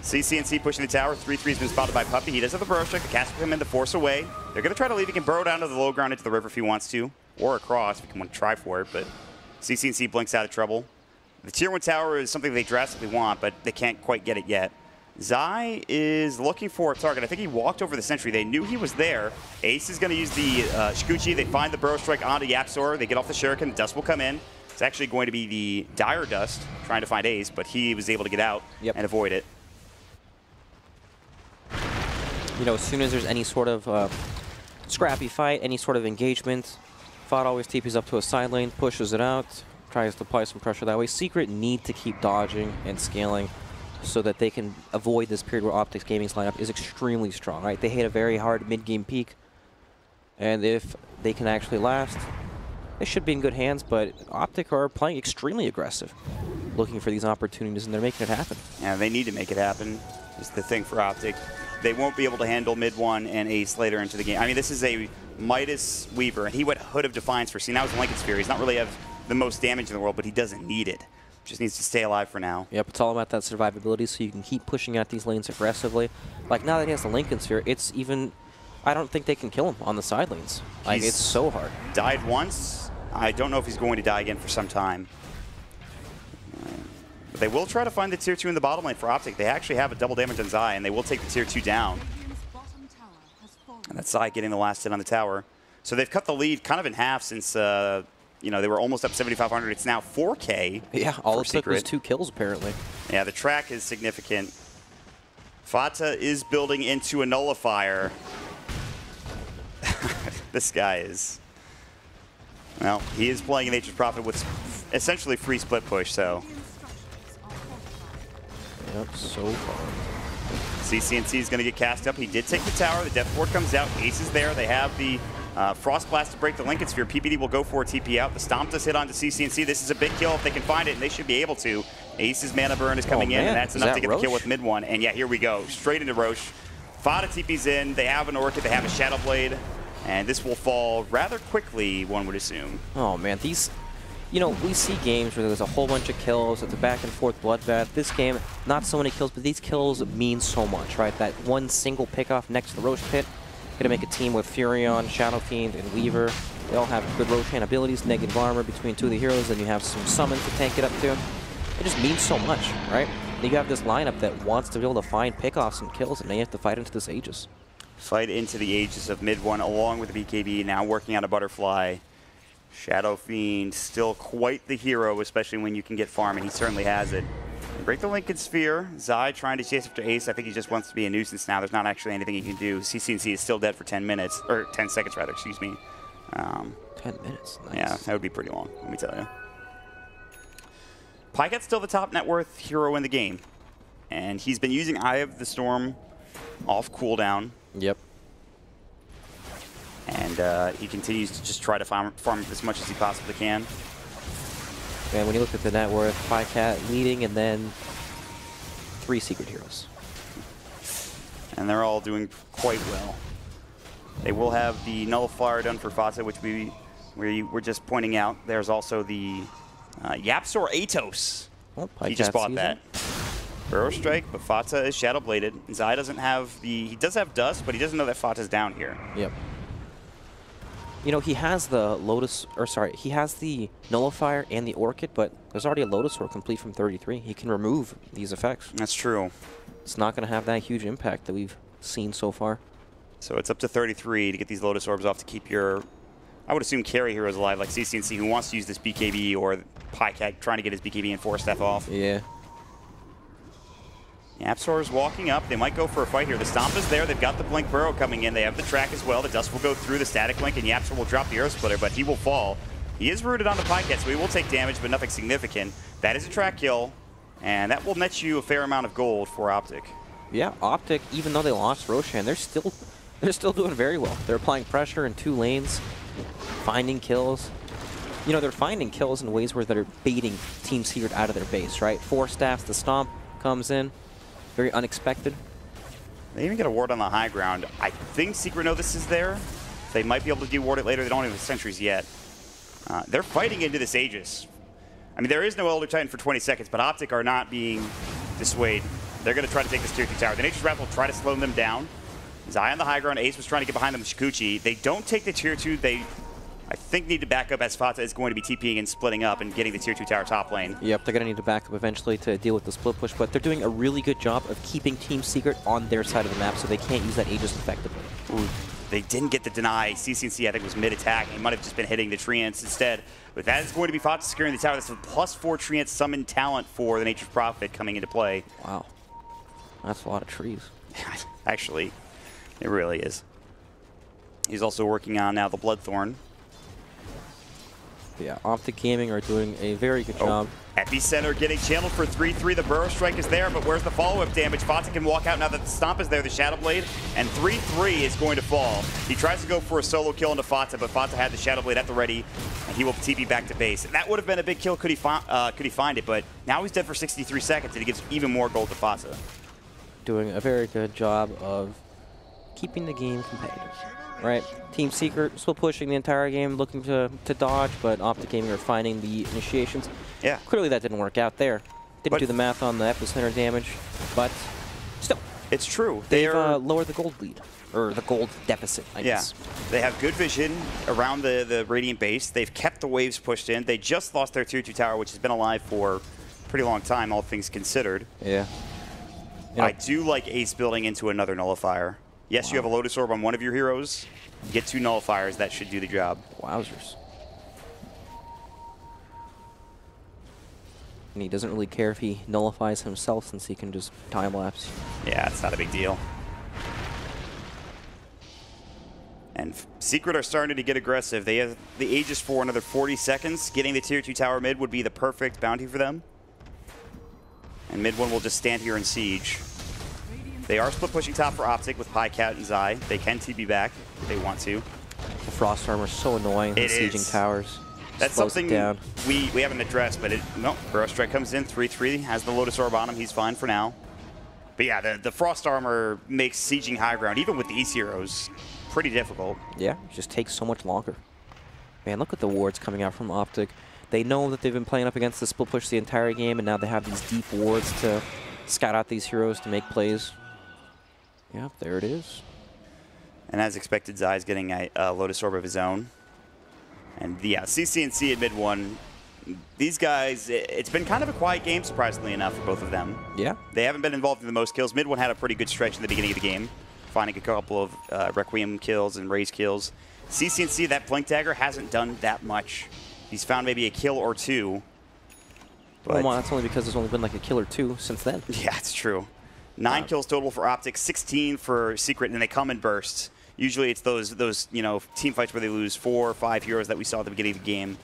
[SPEAKER 1] CC&C pushing the tower. 3-3's been spotted by Puppy. He does have the burrow strike. The cast will come in to force away. They're going to try to leave. He can burrow down to the low ground into the river if he wants to, or across if he want to try for it, but CC&C blinks out of trouble. The tier 1 tower is something they drastically want, but they can't quite get it yet. Zai is looking for a target. I think he walked over the sentry. They knew he was there. Ace is going to use the Shikuchi. They find the burrow strike onto Yapzor. They get off the Shuriken. Dust will come in. It's actually going to be the Dire Dust trying to find Ace, but he was able to get out and avoid it.
[SPEAKER 2] You know, as soon as there's any sort of scrappy fight, any sort of engagement, Fata always TPs up to a side lane, pushes it out, tries to apply some pressure that way. Secret need to keep dodging and scaling so that they can avoid this period where Optic's Gaming's lineup is extremely strong, right? They hit a very hard mid-game peak, and if they can actually last, they should be in good hands, but Optic are playing extremely aggressive, looking for these opportunities, and they're making it happen.
[SPEAKER 1] Yeah, they need to make it happen. Is the thing for Optic. They won't be able to handle mid one and Ace later into the game. I mean, this is a Midas Weaver, and he went Hood of Defiance for C. Now it's Lincoln Sphere. He's not really have the most damage in the world, but he doesn't need it. Just needs to stay alive for now.
[SPEAKER 2] Yep, it's all about that survivability, so you can keep pushing out these lanes aggressively. Like, now that he has the Lincoln Sphere, it's even... I don't think they can kill him on the side lanes. Like, it's so hard.
[SPEAKER 1] Died once. I don't know if he's going to die again for some time. But they will try to find the tier 2 in the bottom lane for Optic. They actually have a double damage on Zai, and they will take the tier 2 down. And that's Zai getting the last hit on the tower. So they've cut the lead kind of in half since, you know, they were almost up 7,500. It's now 4K.
[SPEAKER 2] Yeah, all it took was 2 kills, apparently.
[SPEAKER 1] Yeah, the track is significant. Fata is building into a nullifier. This guy is... Well, he is playing in Nature's Prophet with essentially free split push, so...
[SPEAKER 2] Yep, so far.
[SPEAKER 1] CCNC is going to get cast up. He did take the tower. The Death Ward comes out. Ace is there. They have the Frost Blast to break the Lincoln Sphere. PPD will go for a TP out. The Stomp does hit onto CCNC. This is a big kill if they can find it, and they should be able to. Ace's mana burn is coming in, and that's enough to get the kill with mid one. And yeah, here we go. Straight into Roche. Fata TP's in. They have an Orchid. They have a Shadow Blade. And this will fall rather quickly, one would assume.
[SPEAKER 2] Oh, man. These... You know, we see games where there's a whole bunch of kills. It's a back-and-forth bloodbath. This game, not so many kills, but these kills mean so much, right? That one single pickoff next to the Roche pit, going to make a team with Furion, Shadow Fiend, and Weaver. They all have good Roshan abilities, negative armor between 2 of the heroes, and you have some summons to tank it up to. It just means so much, right? And you have this lineup that wants to be able to find pickoffs and kills, and they have to fight into this Aegis.
[SPEAKER 1] Fight into the Aegis of mid one, along with the BKB, now working on a Butterfly. Shadow Fiend, still quite the hero, especially when you can get farm, and he certainly has it. Break the Lincoln Sphere. Zai trying to chase after Ace. I think he just wants to be a nuisance now. There's not actually anything he can do. CCNC is still dead for 10 minutes, or 10 seconds rather, excuse me.
[SPEAKER 2] 10 minutes, nice.
[SPEAKER 1] Yeah, that would be pretty long, let me tell you. Pycat's still the top net worth hero in the game, and he's been using Eye of the Storm off cooldown.
[SPEAKER 2] Yep.
[SPEAKER 1] And he continues to just try to farm as much as he possibly can.
[SPEAKER 2] And when you look at the net worth, Pycat leading, and then 3 secret heroes.
[SPEAKER 1] And they're all doing quite well. They will have the Nullifier done for Fata, which we were just pointing out. There's also the Yapsor Atos.
[SPEAKER 2] Well,
[SPEAKER 1] he just bought that. Burrow Strike, but Fata is Shadow Bladed. Zai doesn't have the... He does have Dust, but he doesn't know that Fata's down here.
[SPEAKER 2] Yep. You know, he has the Lotus, or sorry, he has the Nullifier and the Orchid, but there's already a Lotus Sword complete from 33. He can remove these effects.
[SPEAKER 1] That's true.
[SPEAKER 2] It's not going to have that huge impact that we've seen so far.
[SPEAKER 1] So it's up to 33 to get these Lotus Orbs off to keep your, I would assume, carry heroes alive, like CCNC, who wants to use this BKB, or Pycat trying to get his BKB and 4-step off.
[SPEAKER 2] Yeah.
[SPEAKER 1] Yapsor is walking up. They might go for a fight here. The Stomp is there. They've got the Blink Burrow coming in. They have the track as well. The Dust will go through the Static Link, and Yapsor will drop the Earth Splitter, but he will fall. He is rooted on the Pycat, so he will take damage, but nothing significant. That is a track kill, and that will net you a fair amount of gold for Optic.
[SPEAKER 2] Yeah, Optic, even though they lost Roshan, they're still doing very well. They're applying pressure in 2 lanes, finding kills. You know, they're finding kills in ways where they're baiting Team Secret out of their base, right? 4 staffs, the Stomp comes in. Very unexpected.
[SPEAKER 1] They even get a ward on the high ground. I think Secret know this is there. They might be able to de-ward it later. They don't have sentries yet. They're fighting into this Aegis. I mean, there is no Elder Titan for 20 seconds, but Optic are not being dissuaded. They're going to try to take this tier 2 tower. The Nature's Wrath will try to slow them down. Zai on the high ground. Ace was trying to get behind them with Shikuchi. They don't take the tier 2. They, I think, need to back up as Fata is going to be TPing and splitting up and getting the tier 2 tower top lane.
[SPEAKER 2] Yep, they're going to need to back up eventually to deal with the split push, but they're doing a really good job of keeping Team Secret on their side of the map so they can't use that Aegis effectively.
[SPEAKER 1] Ooh, they didn't get the deny. CCNC, I think, was mid-attack. He might have just been hitting the Treants instead. But that is going to be Fata securing the tower. That's a +4 Treant summon talent for the Nature's Prophet coming into play.
[SPEAKER 2] Wow. That's a lot of trees.
[SPEAKER 1] Actually, it really is. He's also working on now the Bloodthorn.
[SPEAKER 2] Yeah, Optic Gaming are doing a very good job.
[SPEAKER 1] Epicenter getting channeled for 3-3. The Burrow Strike is there, but where's the follow-up damage? Fata can walk out now that the Stomp is there, the Shadow Blade, and 3-3 is going to fall. He tries to go for a solo kill into Fata, but Fata had the Shadow Blade at the ready, and he will TP back to base. And that would have been a big kill could he find it, but now he's dead for 63 seconds, and he gives even more gold to Fata.
[SPEAKER 2] Doing a very good job of keeping the game competitive. Right, Team Secret still pushing the entire game, looking to dodge, but Optic Gaming are finding the initiations.
[SPEAKER 1] Yeah.
[SPEAKER 2] Clearly that didn't work out there. Didn't do the math on the epicenter damage, but still.
[SPEAKER 1] It's true.
[SPEAKER 2] They've lowered the gold lead, or the gold deficit, I guess.
[SPEAKER 1] They have good vision around the Radiant base. They've kept the waves pushed in. They just lost their tier 2 tower, which has been alive for a pretty long time, all things considered.
[SPEAKER 2] Yeah.
[SPEAKER 1] I do like Ace building into another Nullifier. Yes, you have a Lotus Orb on one of your heroes. Get 2 nullifiers, that should do the job.
[SPEAKER 2] Wowzers. And he doesn't really care if he nullifies himself since he can just time-lapse.
[SPEAKER 1] Yeah, it's not a big deal. And Secret are starting to get aggressive. They have the Aegis for another 40 seconds. Getting the tier 2 tower mid would be the perfect bounty for them. And mid 1 will just stand here and siege. They are split pushing top for Optic with Pycat and Zai. They can TB back if they want to.
[SPEAKER 2] The Frost Armor is so annoying.
[SPEAKER 1] It
[SPEAKER 2] sieging
[SPEAKER 1] is.
[SPEAKER 2] Towers.
[SPEAKER 1] That's something we haven't addressed, but no, Burrow Strike comes in 3-3, has the Lotus Orb on him, he's fine for now. But yeah, the Frost Armor makes sieging high ground, even with these heroes, pretty difficult.
[SPEAKER 2] Yeah, it just takes so much longer. Man, look at the wards coming out from Optic. They know that they've been playing up against the split push the entire game, and now they have these deep wards to scout out these heroes to make plays. Yeah, there it is.
[SPEAKER 1] And as expected, Zai's getting a Lotus Orb of his own. And yeah, CC&C at mid 1. These guys, it's been kind of a quiet game, surprisingly enough, for both of them.
[SPEAKER 2] Yeah.
[SPEAKER 1] They haven't been involved in the most kills. Mid 1 had a pretty good stretch in the beginning of the game, finding a couple of Requiem kills and Raze kills. CC&C, that Blink Dagger hasn't done that much. He's found maybe a kill or 2. But
[SPEAKER 2] Well, that's only because there's only been like a kill or 2 since then.
[SPEAKER 1] Yeah, it's true. 9 kills total for Optic, 16 for Secret, and they come in bursts. Usually it's those team fights where they lose 4 or 5 heroes that we saw at the beginning of the game.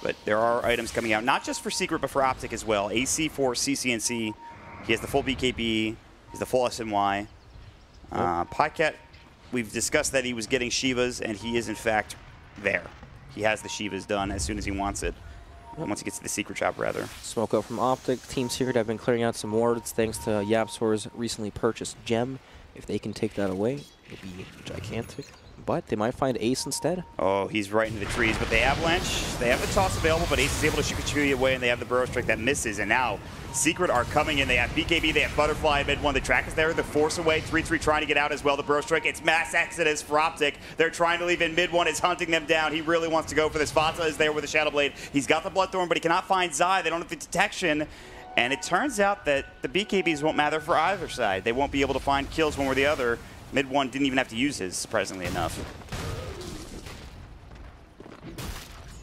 [SPEAKER 1] But there are items coming out, not just for Secret, but for Optic as well. AC for CC&C. He has the full BKB. He has the full SNY. Pycat, we've discussed that he was getting Shivas, and he is, in fact, there. He has the Shivas done as soon as he wants it. Once he gets to the Secret shop, rather.
[SPEAKER 2] Smoke out from Optic. Team Secret have been clearing out some wards thanks to Yapsor's recently purchased gem. If they can take that away, it'll be gigantic. But they might find Ace instead. Oh,
[SPEAKER 1] he's right into the trees. But they Avalanche, they have the toss available, but Ace is able to shoot Kachui away, and they have the Burrow Strike that misses. And now Secret are coming in. They have BKB, they have Butterfly at mid 1. The track is there. The Force away. 3-3 trying to get out as well. The Burrow Strike. It's mass exodus for Optic. They're trying to leave in mid 1. It's hunting them down. He really wants to go for this. Fata is there with the Shadow Blade. He's got the Bloodthorn, but he cannot find Zai. They don't have the detection. And it turns out that the BKBs won't matter for either side. They won't be able to find kills one or the other. Mid 1 didn't even have to use his, surprisingly enough.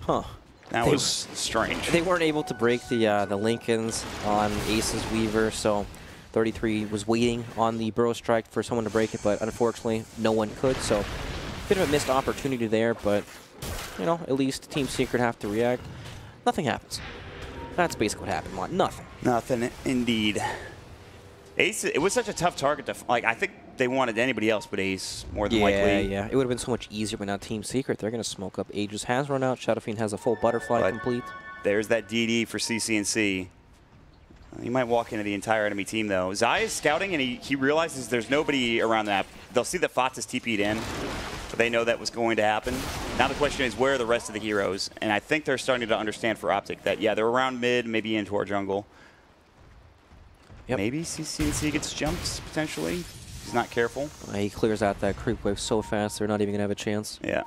[SPEAKER 2] Huh.
[SPEAKER 1] That was strange.
[SPEAKER 2] They weren't able to break the Lincolns on Ace's Weaver, so 33 was waiting on the Burrow Strike for someone to break it, but unfortunately no one could, so bit of a missed opportunity there, but at least Team Secret have to react. Nothing happens. That's basically what happened. Nothing.
[SPEAKER 1] Nothing, indeed. Ace, it was such a tough target to, I think they wanted anybody else but Ace, more than likely.
[SPEAKER 2] Yeah, it would have been so much easier, but now Team Secret, they're going to smoke up. Aegis has run out. Shadow Fiend has a full Butterfly complete.
[SPEAKER 1] There's that DD for CC&C. He might walk into the entire enemy team, though. Zai is scouting, and he realizes there's nobody around the map. They'll see that Fata's TP'd in, but they know that was going to happen. Now the question is, where are the rest of the heroes? And I think they're starting to understand for Optic that, yeah, they're around mid, maybe into our jungle. Yep. Maybe CC&C gets jumps, potentially. He's not careful.
[SPEAKER 2] He clears out that creep wave so fast, they're not even going to have a chance.
[SPEAKER 1] Yeah.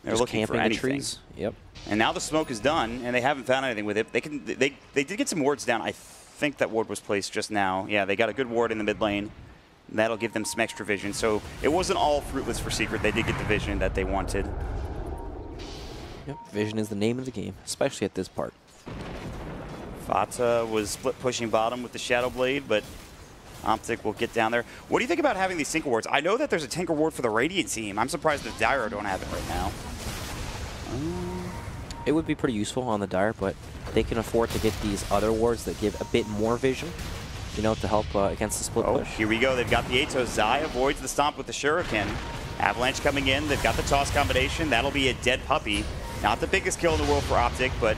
[SPEAKER 1] They're
[SPEAKER 2] just
[SPEAKER 1] looking for anything.
[SPEAKER 2] The trees. Yep.
[SPEAKER 1] And now the smoke is done, and they haven't found anything with it. They did get some wards down. I think that ward was placed just now. Yeah, they got a good ward in the mid lane. That'll give them some extra vision. So it wasn't all fruitless for Secret. They did get the vision that they wanted.
[SPEAKER 2] Yep, vision is the name of the game, especially at this part.
[SPEAKER 1] Fata was split pushing bottom with the Shadow Blade, but Optic will get down there. What do you think about having these Tinker wards? I know that there's a Tinker ward for the Radiant team. I'm surprised the Dire don't have it right now.
[SPEAKER 2] It would be pretty useful on the Dire, but they can afford to get these other wards that give a bit more vision, to help against the split push.
[SPEAKER 1] Here we go. They've got the Atos. Zai avoids the stomp with the Shuriken. Avalanche coming in. They've got the toss combination. That'll be a dead puppy. Not the biggest kill in the world for Optic, but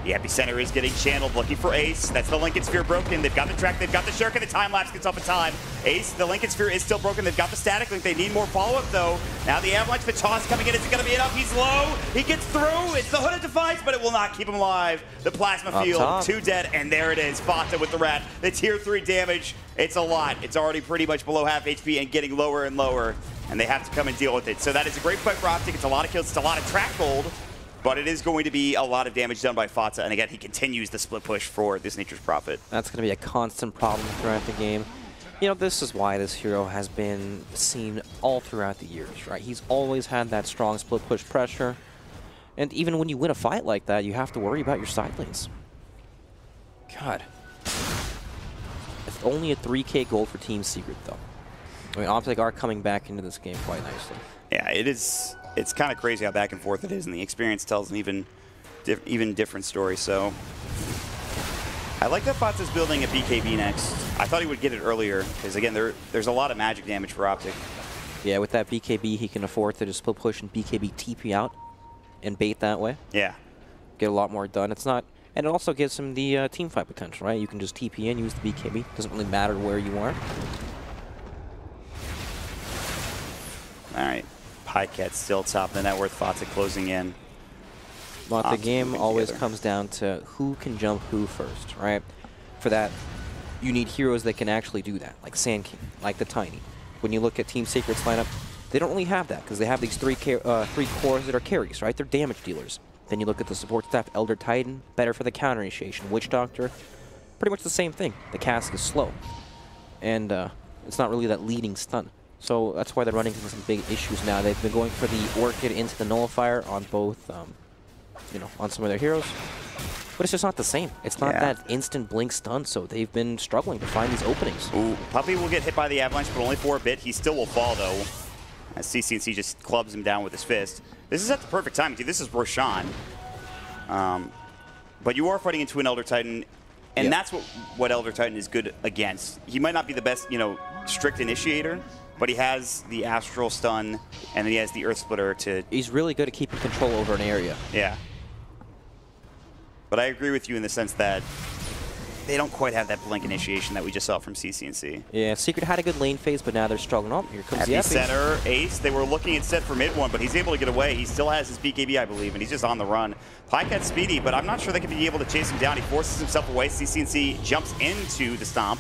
[SPEAKER 1] the Epicenter is getting channeled, looking for Ace. That's the Lincoln Sphere broken. They've got the track, they've got the Shuriken, the time-lapse gets up in time. Ace, the Lincoln Sphere is still broken. They've got the Static Link. They need more follow-up, though. Now the Avalanche, the toss coming in. Is it going to be enough? He's low. He gets through. It's the Hood of Defiance, but it will not keep him alive. The Plasma Field, 2 dead, and there it is. Fata with the Rat. The Tier 3 damage, it's a lot. It's already pretty much below half HP and getting lower and lower, and they have to come and deal with it. So that is a great fight for Optic. It's a lot of kills. It's a lot of track gold. But it is going to be a lot of damage done by Fata, and again, he continues the split push for this Nature's Prophet.
[SPEAKER 2] That's going to be a constant problem throughout the game. You know, this is why this hero has been seen all throughout the years, right? He's always had that strong split push pressure. And even when you win a fight like that, you have to worry about your side lanes. God. It's only a 3K gold for Team Secret, though. I mean, Optic are coming back into this game quite nicely.
[SPEAKER 1] Yeah, it is. It's kind of crazy how back and forth it is, and the experience tells an even different story. So I like that Fox is building a BKB next. I thought he would get it earlier, because again, there's a lot of magic damage for Optic.
[SPEAKER 2] Yeah, with that BKB, he can afford to just split push and BKB TP out and bait that way.
[SPEAKER 1] Yeah.
[SPEAKER 2] Get a lot more done. It's not, and it also gives him the team fight potential, right? You can just TP in, use the BKB. Doesn't really matter where you are.
[SPEAKER 1] All right. Pycat still top of the net worth. Fox closing in.
[SPEAKER 2] But the game always comes down to who can jump who first, right? For that, you need heroes that can actually do that, like Sand King, like the Tiny. When you look at Team Secret's lineup, they don't really have that because they have these three cores that are carries, right? They're damage dealers. Then you look at the support staff, Elder Titan, better for the counter initiation. Witch Doctor, pretty much the same thing. The cast is slow, and it's not really that leading stun. So that's why they're running into some big issues now. They've been going for the Orchid into the Nullifier on both, you know, on some of their heroes. But it's just not the same. It's not that instant blink stun, so they've been struggling to find these openings.
[SPEAKER 1] Ooh, Puppey will get hit by the avalanche, but only for a bit. He still will fall, though, as CCNC just clubs him down with his fist. This is at the perfect time. This is Roshan. But you are fighting into an Elder Titan, and that's what Elder Titan is good against. He might not be the best, you know, strict initiator, but he has the Astral Stun, and then he has the Earth Splitter to...
[SPEAKER 2] He's really good at keeping control over an area.
[SPEAKER 1] Yeah. But I agree with you in the sense that they don't quite have that blink initiation that we just saw from CCNC.
[SPEAKER 2] Yeah, Secret had a good lane phase, but now they're struggling. Oh, here comes the
[SPEAKER 1] At the center, Ace, they were looking instead for mid one, but he's able to get away. He still has his BKB, I believe, and he's just on the run. Pycat's speedy, but I'm not sure they could be able to chase him down. He forces himself away. CCNC jumps into the stomp.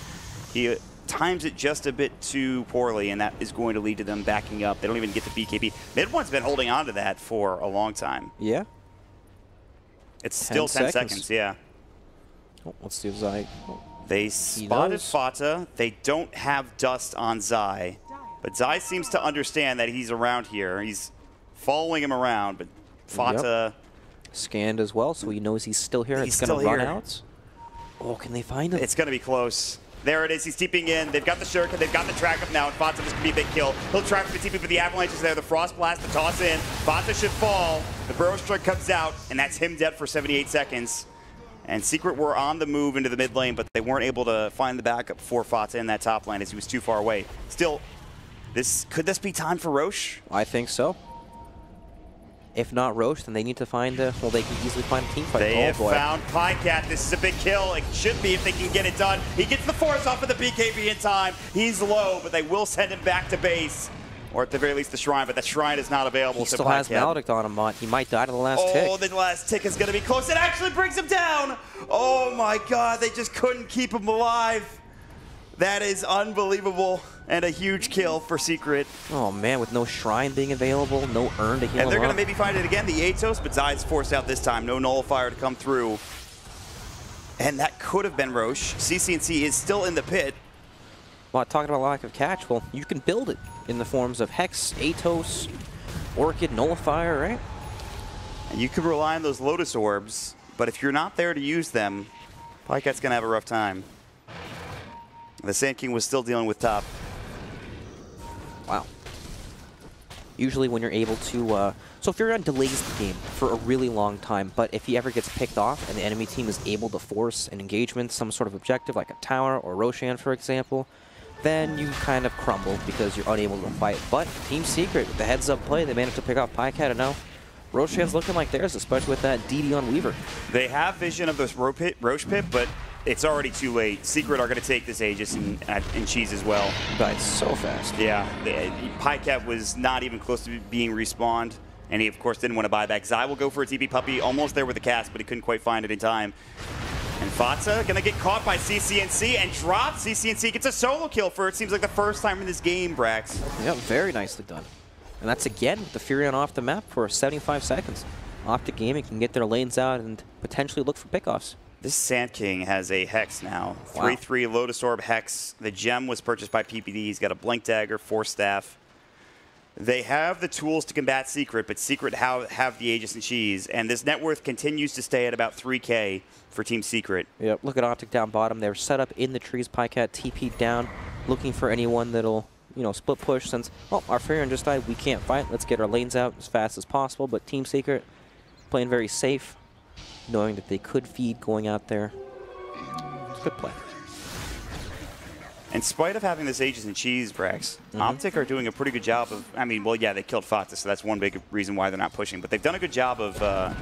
[SPEAKER 1] He times it just a bit too poorly, and that is going to lead to them backing up. They don't even get the BKB. Mid one's been holding on to that for a long time.
[SPEAKER 2] Yeah.
[SPEAKER 1] It's still 10 seconds, yeah.
[SPEAKER 2] Oh, let's see if Zai... Oh.
[SPEAKER 1] They spotted Fata. They don't have dust on Zai. But Zai seems to understand that he's around here. He's following him around, but Fata...
[SPEAKER 2] Scanned as well, so he knows he's still here.
[SPEAKER 1] He's
[SPEAKER 2] it's going to run
[SPEAKER 1] here.
[SPEAKER 2] out. Oh, can they find him?
[SPEAKER 1] It's going to be close. There it is. He's TPing in. They've got the Shuriken. They've got the track up now, and Fata, this could be a big kill. He'll track the TP, but the Avalanche is there. The Frost Blast, the toss in. Fata should fall. The Burrow Strike comes out, and that's him dead for 78 seconds. And Secret were on the move into the mid lane, but they weren't able to find the backup for Fata in that top lane as he was too far away. Still, could this be time for Roche?
[SPEAKER 2] I think so. If not Roche, then they need to find well, they can easily find a team fight.
[SPEAKER 1] They have found Pycat. This is a big kill. It should be if they can get it done. He gets the force off of the BKB in time. He's low, but they will send him back to base. Or at the very least the Shrine, but the Shrine is not available.
[SPEAKER 2] He still has Maledict on him, He might die to the last tick.
[SPEAKER 1] Oh, the last tick is going to be close. It actually brings him down. Oh my God, they just couldn't keep him alive. That is unbelievable. And a huge kill for Secret.
[SPEAKER 2] Oh man, with no Shrine being available, no Urn to heal
[SPEAKER 1] And they're going to
[SPEAKER 2] up.
[SPEAKER 1] maybe find it again, the Atos, but Zai's forced out this time. No Nullifier to come through. And that could have been Roche. CCNC is still in the pit.
[SPEAKER 2] Well, talking about lack of catch, well, you can build it in the forms of Hex, Atos, Orchid, Nullifier, right?
[SPEAKER 1] And you could rely on those Lotus Orbs, but if you're not there to use them, Pycat's going to have a rough time. The Sand King was still dealing with top.
[SPEAKER 2] Wow. Usually when you're able to... so if you're on delays the game for a really long time, but if he ever gets picked off and the enemy team is able to force an engagement, some sort of objective like a tower or Roshan, for example, then you kind of crumble because you're unable to fight. But Team Secret, with the heads-up play, they managed to pick off Pycat, and now Roshan's looking like theirs, especially with that DD on Weaver.
[SPEAKER 1] They have vision of this Roche pit, but it's already too late. Secret are going to take this Aegis and Cheese as well.
[SPEAKER 2] Died so fast.
[SPEAKER 1] Yeah, Pycat was not even close to being respawned, and he, of course, didn't want to buy back. Zai will go for a TP Puppey, almost there with the cast, but he couldn't quite find it in time. And Fata going to get caught by CCNC and drop. CCNC gets a solo kill for, it seems like, the first time in this game, Brax.
[SPEAKER 2] Yeah, very nicely done. And that's again with the Furion off the map for 75 seconds. Optic Gaming can get their lanes out and potentially look for pickoffs.
[SPEAKER 1] This Sand King has a Hex now.
[SPEAKER 2] Wow.
[SPEAKER 1] 3/3 Lotus Orb Hex. The gem was purchased by PPD. He's got a Blink Dagger, Force Staff. They have the tools to combat Secret, but Secret have the Aegis and Cheese, and this net worth continues to stay at about 3K for Team Secret.
[SPEAKER 2] Yep, look at Optic down bottom. They're set up in the trees. Pycat TP down, looking for anyone that'll, you know, split push since, well, our Furion just died. We can't fight. Let's get our lanes out as fast as possible, but Team Secret playing very safe, knowing that they could feed going out there. It's a good play.
[SPEAKER 1] In spite of having this Aegis and Cheese, Brax, Optic are doing a pretty good job of, I mean, well, yeah, they killed Fata, so that's one big reason why they're not pushing, but they've done a good job of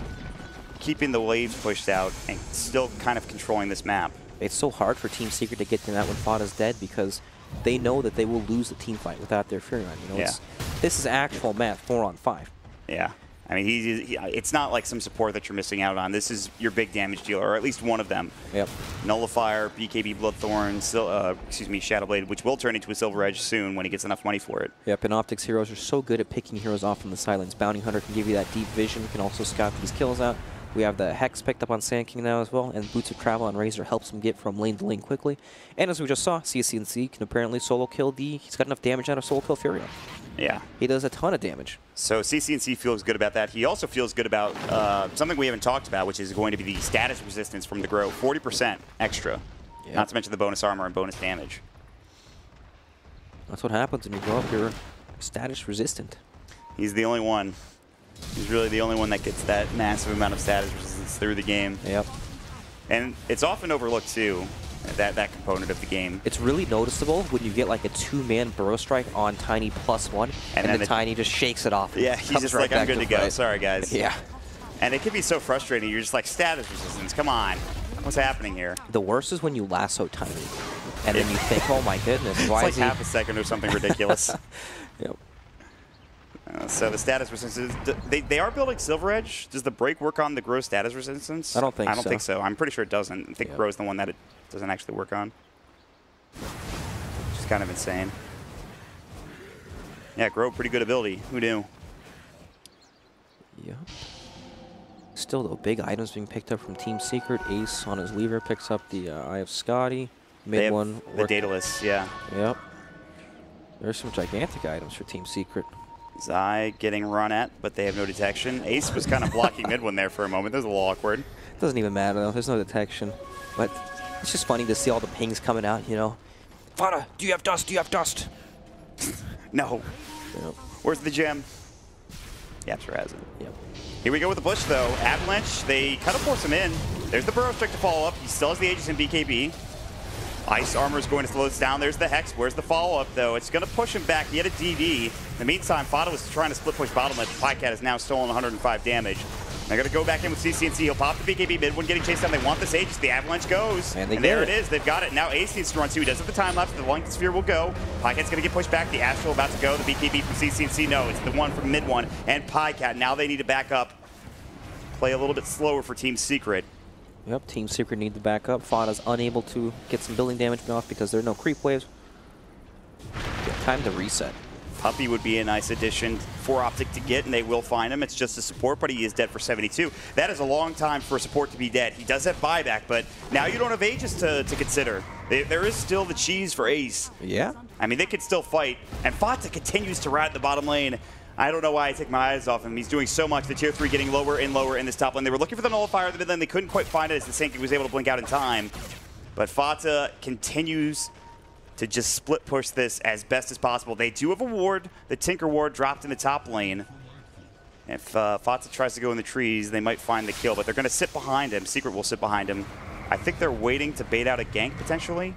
[SPEAKER 1] keeping the waves pushed out and still kind of controlling this map.
[SPEAKER 2] It's so hard for Team Secret to get to that when Fata's dead because they know that they will lose the team fight without their Furion. You know, this is actual math, 4-on-5.
[SPEAKER 1] Yeah. I mean, it's not like some support that you're missing out on. This is your big damage dealer, or at least one of them.
[SPEAKER 2] Yep.
[SPEAKER 1] Nullifier, BKB Bloodthorn, Shadowblade, which will turn into a Silver Edge soon when he gets enough money for it.
[SPEAKER 2] Yep, and Optic's heroes are so good at picking heroes off from the sidelines. Bounty Hunter can give you that deep vision, can also scout these kills out. We have the Hex picked up on Sand King now as well, and Boots of Travel on Razor helps him get from lane to lane quickly. And as we just saw, CC&C can apparently solo kill he's got enough damage out of solo kill Furion.
[SPEAKER 1] Yeah.
[SPEAKER 2] He does a ton of damage.
[SPEAKER 1] So CC&C feels good about that. He also feels good about something we haven't talked about, which is going to be the status resistance from the Grow. 40% extra. Yep. Not to mention the bonus armor and bonus damage.
[SPEAKER 2] That's what happens when you grow up. You're status resistant.
[SPEAKER 1] He's the only one. He's really the only one that gets that massive amount of status resistance through the game.
[SPEAKER 2] Yep.
[SPEAKER 1] And it's often overlooked, too, that component of the game.
[SPEAKER 2] It's really noticeable when you get like a 2-man Burrow Strike on Tiny +1, and then the Tiny just shakes it off.
[SPEAKER 1] Yeah, he's just like, I'm good to go. Sorry, guys.
[SPEAKER 2] Yeah.
[SPEAKER 1] And it can be so frustrating. You're just like, status resistance, come on. What's happening here?
[SPEAKER 2] The worst is when you lasso Tiny, and then you think, oh my goodness, why
[SPEAKER 1] it's like half a second or something ridiculous.
[SPEAKER 2] Yep.
[SPEAKER 1] So the status resistance, they are building Silver Edge. Does the break work on the Grow status resistance?
[SPEAKER 2] I don't think so.
[SPEAKER 1] I don't think so. I'm pretty sure it doesn't. I think Grow's the one that it doesn't actually work on. Which is kind of insane. Yeah, Grow, pretty good ability. Who knew?
[SPEAKER 2] Yep. Still, though, big items being picked up from Team Secret. Ace on his lever picks up the Eye of Scotty. Mid one.
[SPEAKER 1] The Daedalus, yeah.
[SPEAKER 2] Yep. There's some gigantic items for Team Secret.
[SPEAKER 1] Zai getting run at, but they have no detection. Ace was kind of blocking mid one there for a moment. That was a little awkward.
[SPEAKER 2] Doesn't even matter, though. There's no detection. But it's just funny to see all the pings coming out, you know. Fata, do you have dust? Do you have dust?
[SPEAKER 1] No.
[SPEAKER 2] Yep.
[SPEAKER 1] Where's the gem? Yapster has it.
[SPEAKER 2] Yep.
[SPEAKER 1] Here we go with the push, though. Avalanche, they kind of force him in. There's the Burrow Strike to follow up. He still has the Aegis and BKB. Ice Armor is going to slow this down. There's the Hex. Where's the follow-up, though? It's going to push him back. He had a DD. In the meantime, Fata was trying to split push bottom lane. Pycat has now stolen 105 damage. They're going to go back in with CC&C. He'll pop the BKB mid. One getting chased down. They want this Aegis. The Avalanche goes.
[SPEAKER 2] And
[SPEAKER 1] there it is. They've got it. Now Ace needs to run too. He does have the time left. The Link Sphere will go. Pycat's going to get pushed back. The Astral about to go. The BKB from CC&C. No, it's the one from mid one. And Pycat. Now they need to back up. Play a little bit slower for Team Secret.
[SPEAKER 2] Yep, Team Secret need to back up. Fata's unable to get some building damage off because there are no creep waves. Time to reset.
[SPEAKER 1] Puppey would be a nice addition for Optic to get, and they will find him. It's just a support, but he is dead for 72. That is a long time for a support to be dead. He does have buyback, but now you don't have Aegis to consider. There is still the cheese for Ace.
[SPEAKER 2] Yeah.
[SPEAKER 1] I mean, they could still fight, and Fata continues to ride the bottom lane. I don't know why I take my eyes off him. He's doing so much. The tier 3 getting lower and lower in this top lane. They were looking for the Nullifier in the mid lane. They couldn't quite find it as the Sand King was able to blink out in time. But Fata continues to just split push this as best as possible. They do have a ward. The Tinker ward dropped in the top lane. If Fata tries to go in the trees, they might find the kill, but they're going to sit behind him. Secret will sit behind him. I think they're waiting to bait out a gank, potentially.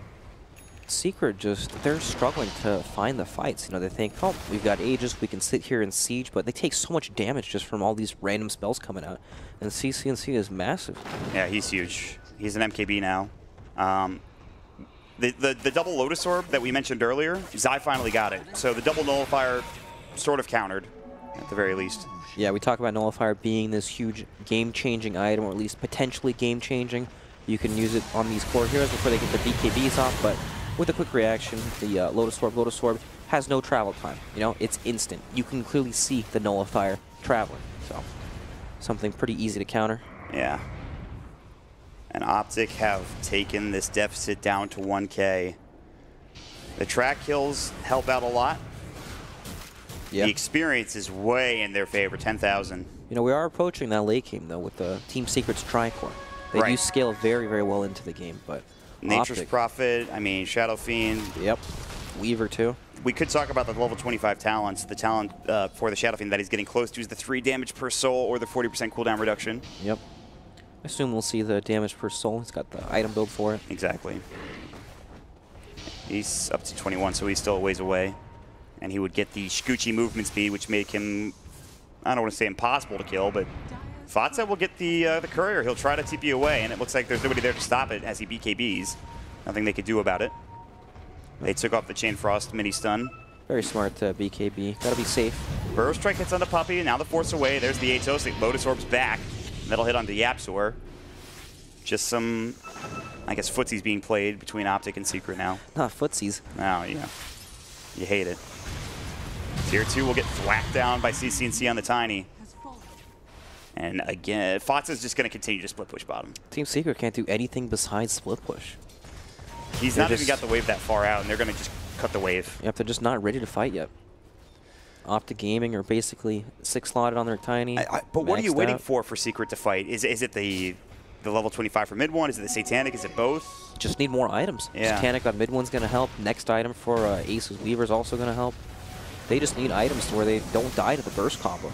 [SPEAKER 2] Secret they're struggling to find the fights. You know, they think, oh, we've got Aegis, we can sit here and siege, but they take so much damage just from all these random spells coming out. And CC&C is massive.
[SPEAKER 1] Yeah, he's huge. He's an MKB now. The double Lotus Orb that we mentioned earlier, Zai finally got it. So the double Nullifier sort of countered, at the very least.
[SPEAKER 2] Yeah, we talk about Nullifier being this huge game-changing item, or at least potentially game-changing. You can use it on these core heroes before they get the BKBs off, but with a quick reaction, the Lotus Orb has no travel time. You know, it's instant. You can clearly see the Nullifier traveling. So, something pretty easy to counter.
[SPEAKER 1] Yeah. And Optic have taken this deficit down to 1K. The track kills help out a lot.
[SPEAKER 2] Yeah.
[SPEAKER 1] The experience is way in their favor, 10,000.
[SPEAKER 2] You know, we are approaching that late game, though, with the Team Secret's Tricore. They do scale very, very well into the game, but
[SPEAKER 1] Nature's
[SPEAKER 2] Optic,
[SPEAKER 1] Prophet, I mean, Shadow Fiend.
[SPEAKER 2] Yep. Weaver, too.
[SPEAKER 1] We could talk about the level 25 talents. The talent for the Shadow Fiend that he's getting close to is the 3 damage per soul or the 40% cooldown reduction.
[SPEAKER 2] Yep. I assume we'll see the damage per soul. He's got the item build for it.
[SPEAKER 1] Exactly. He's up to 21, so he's still a ways away. And he would get the Scoochie movement speed, which make him, I don't want to say impossible to kill, but Fatsa will get the courier. He'll try to TP away, and it looks like there's nobody there to stop it as he BKBs. Nothing they could do about it. They took off the Chain Frost mini stun.
[SPEAKER 2] Very smart BKB. Gotta be safe.
[SPEAKER 1] Burrow Strike hits onto Puppey, and now the Force away. There's the Atos. Lotus Orb's back. That'll hit onto Yapzor. Just some, I guess, footsies being played between Optic and Secret now.
[SPEAKER 2] Not footsies.
[SPEAKER 1] Oh, yeah. You hate it. Tier 2 will get thwacked down by CC&C on the Tiny. And again, Fatsa's just going to continue to split push bottom.
[SPEAKER 2] Team Secret can't do anything besides split push.
[SPEAKER 1] He's not even got the wave that far out, and they're going to just cut the wave.
[SPEAKER 2] Yep, they're just not ready to fight yet. Optic Gaming are basically 6 slotted on their Tiny.
[SPEAKER 1] But what are you waiting for Secret to fight? Is it the level 25 for mid one? Is it the Satanic? Is it both?
[SPEAKER 2] Just need more items.
[SPEAKER 1] Yeah.
[SPEAKER 2] Satanic on mid one's going to help. Next item for Ace's Weaver is also going to help. They just need items to where they don't die to the burst combo.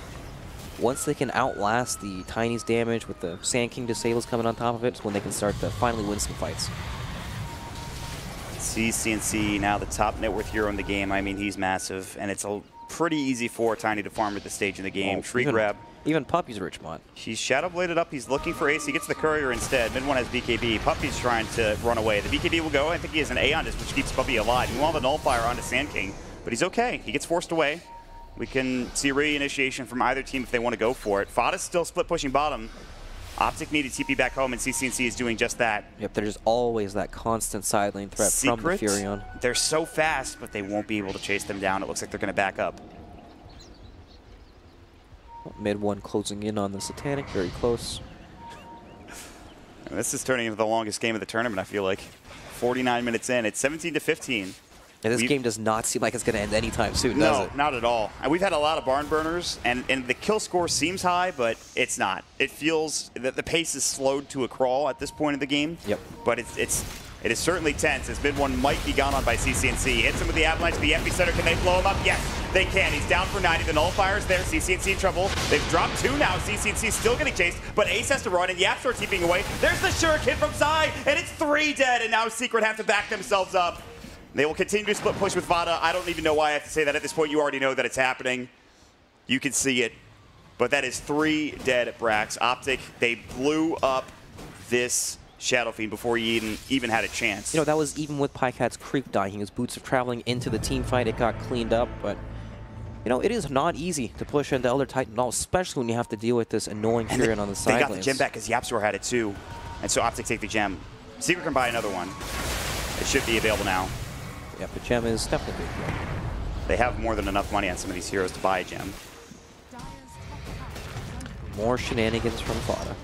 [SPEAKER 2] Once they can outlast the Tiny's damage with the Sand King disables coming on top of it, it's when they can start to finally win some fights.
[SPEAKER 1] CC&C now the top net worth hero in the game. I mean, he's massive, and it's a pretty easy for Tiny to farm at this stage in the game. Tree grab.
[SPEAKER 2] Even Puppey's rich mod.
[SPEAKER 1] He's Shadow Bladed up. He's looking for Ace. He gets the courier instead. Mid one has BKB. Puppey's trying to run away. The BKB will go. I think he has an Aeon Disc, which keeps Puppey alive. He will have a Nullifier onto Sand King, but he's okay. He gets forced away. We can see reinitiation from either team if they want to go for it. Fada's still split pushing bottom. Optic needed TP back home, and CC&C is doing just that.
[SPEAKER 2] Yep, there's always that constant side lane threat from the Furion.
[SPEAKER 1] They're so fast, but they won't be able to chase them down. It looks like they're going to back up.
[SPEAKER 2] Mid one closing in on the Satanic, very close.
[SPEAKER 1] And this is turning into the longest game of the tournament, I feel like. 49 minutes in. It's 17-15.
[SPEAKER 2] And this game does not seem like it's going to end anytime soon, does it?
[SPEAKER 1] No, not at all. And we've had a lot of barn burners, and the kill score seems high, but it's not. It feels that the pace is slowed to a crawl at this point in the game.
[SPEAKER 2] Yep.
[SPEAKER 1] But it is certainly tense, as mid one might be gone on by CC&C. Hits him with the Avalanche, the epicenter. Can they blow him up? Yes, they can. He's down for 90. The Nullifier's there. CC&C in trouble. They've dropped 2 now. CC&C still getting chased, but Ace has to run, and Yapzor TPing away. There's the Shuriken from Zai, and it's 3 dead, and now Secret have to back themselves up. They will continue to split push with Vada. I don't even know why I have to say that at this point. You already know that it's happening. You can see it. But that is 3 dead at Brax. Optic, they blew up this Shadow Fiend before he even had a chance.
[SPEAKER 2] You know, that was even with Pycat's Creep dying. His boots of traveling into the team fight. It got cleaned up, but you know, it is not easy to push into Elder Titan, especially when you have to deal with this annoying Furion on the side
[SPEAKER 1] lanes. They got
[SPEAKER 2] lanes.
[SPEAKER 1] the gem back because Yapzor had it too. And so Optic take the gem. Secret can buy another one. It should be available now.
[SPEAKER 2] Yeah, the gem is definitely big.
[SPEAKER 1] They have more than enough money on some of these heroes to buy a gem.
[SPEAKER 2] More shenanigans from Vada.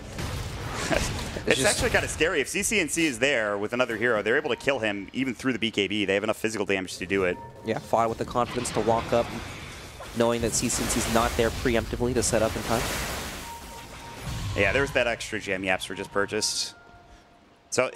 [SPEAKER 1] It's actually kind of scary. If CC&C is there with another hero, they're able to kill him even through the BKB. They have enough physical damage to do it.
[SPEAKER 2] Yeah, Vada with the confidence to walk up, knowing that CC&C's not there preemptively to set up in time.
[SPEAKER 1] Yeah, there's that extra gem Yapzor just purchased. So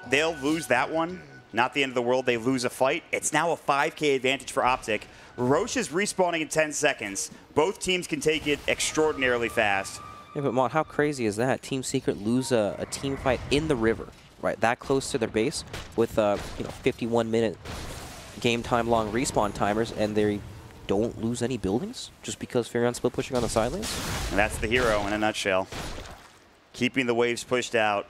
[SPEAKER 1] they'll lose that one. Not the end of the world. They lose a fight. It's now a 5K advantage for Optic. Roche is respawning in 10 seconds. Both teams can take it extraordinarily fast.
[SPEAKER 2] Yeah, but Mon, how crazy is that? Team Secret lose a team fight in the river, right? That close to their base with 51-minute game time long respawn timers, and they don't lose any buildings just because Furion's split pushing on the side lanes?
[SPEAKER 1] And that's the hero in a nutshell. Keeping the waves pushed out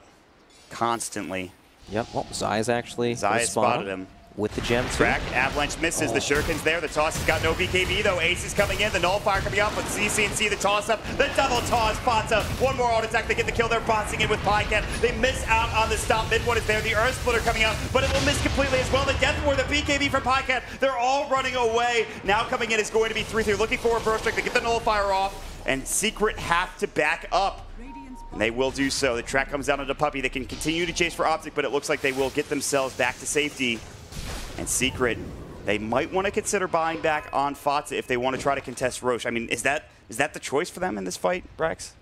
[SPEAKER 1] constantly.
[SPEAKER 2] Yep, well, Zai's actually
[SPEAKER 1] Zai spotted him.
[SPEAKER 2] With the gem, too.
[SPEAKER 1] Track, Avalanche misses. The Shuriken's there. The toss has got no BKB, though. Ace is coming in. The Nullifier coming up, but CC&C, the toss-up. The double toss, Pata. One more auto attack. They get the kill. They're boxing in with Pycat. They miss out on the stop. Mid one is there. The Earth Splitter coming out, but it will miss completely as well. The Death Ward, the BKB from Pycat. They're all running away. Now coming in is going to be 3-3. Looking for a burst strike to get the Nullifier off, and Secret have to back up. And they will do so. The track comes down to Puppey. They can continue to chase for Optic, but it looks like they will get themselves back to safety. And Secret, they might want to consider buying back on Fata if they want to try to contest Roche. I mean, is that the choice for them in this fight, Brax?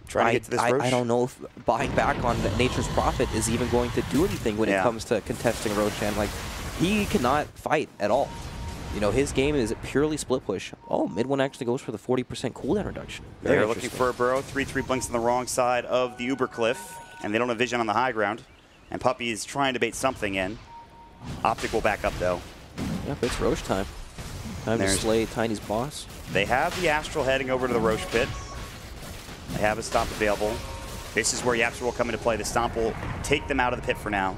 [SPEAKER 1] Trying to get to this Roche?
[SPEAKER 2] I don't know if buying back on Nature's Prophet is even going to do anything when it comes to contesting Roshan. Like, he cannot fight at all. You know, his game is purely split push. Oh, mid one actually goes for the 40% cooldown reduction.
[SPEAKER 1] They're looking for a burrow. 3-3 blinks on the wrong side of the Uber Cliff, and they don't have vision on the high ground. And Puppey is trying to bait something in. Optic will back up, though.
[SPEAKER 2] Yep, it's Roche time. Time to slay Tiny's boss.
[SPEAKER 1] They have the Astral heading over to the Roche pit. They have a stomp available. This is where Yapster will come into play. The stomp will take them out of the pit for now.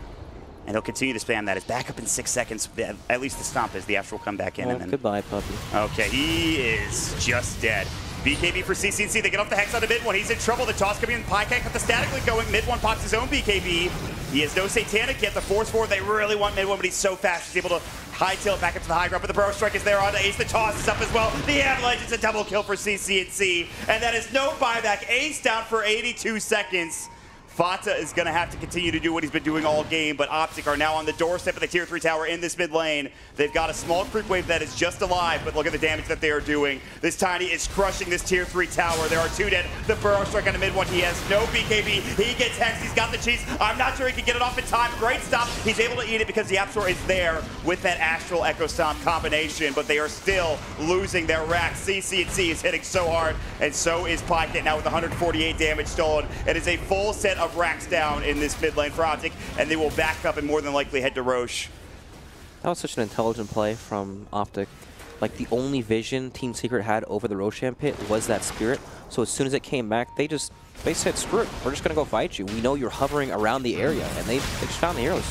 [SPEAKER 1] And he'll continue to spam that. It's back up in 6 seconds. At least the stomp is. The Astral will come back in.
[SPEAKER 2] Oh,
[SPEAKER 1] and then...
[SPEAKER 2] Goodbye, Puppey.
[SPEAKER 1] Okay, he is just dead. BKB for CCNC. They get off the Hex on the mid one. He's in trouble. The toss coming in. Pycat got the static link going. Mid one pops his own BKB. He has no Satanic yet. The force forward. They really want mid one, but he's so fast. He's able to hightail it back up to the high ground. But the Burrow Strike is there on the Ace. The toss is up as well. The Avalanche is a double kill for CCNC. And that is no buyback. Ace down for 82 seconds. Fata is going to have to continue to do what he's been doing all game, but Optic are now on the doorstep of the Tier 3 tower in this mid lane. They've got a small creep wave that is just alive, but look at the damage that they are doing. This Tiny is crushing this Tier 3 tower. There are 2 dead. The Burrow Strike on the mid one. He has no BKB. He gets Hex. He's got the cheese. I'm not sure he can get it off in time. Great stop. He's able to eat it because the App Store is there with that Astral Echo Stomp combination, but they are still losing their racks. CCNC is hitting so hard, and so is Pycat now with 148 damage stolen. It is a full set of racks down in this mid lane for Optic, and they will back up and more than likely head to Roche.
[SPEAKER 2] That was such an intelligent play from Optic. Like, the only vision Team Secret had over the Roshan pit was that Spirit. So as soon as it came back, they said, screw it, we're just going to go fight you. We know you're hovering around the area, and they just found the arrows.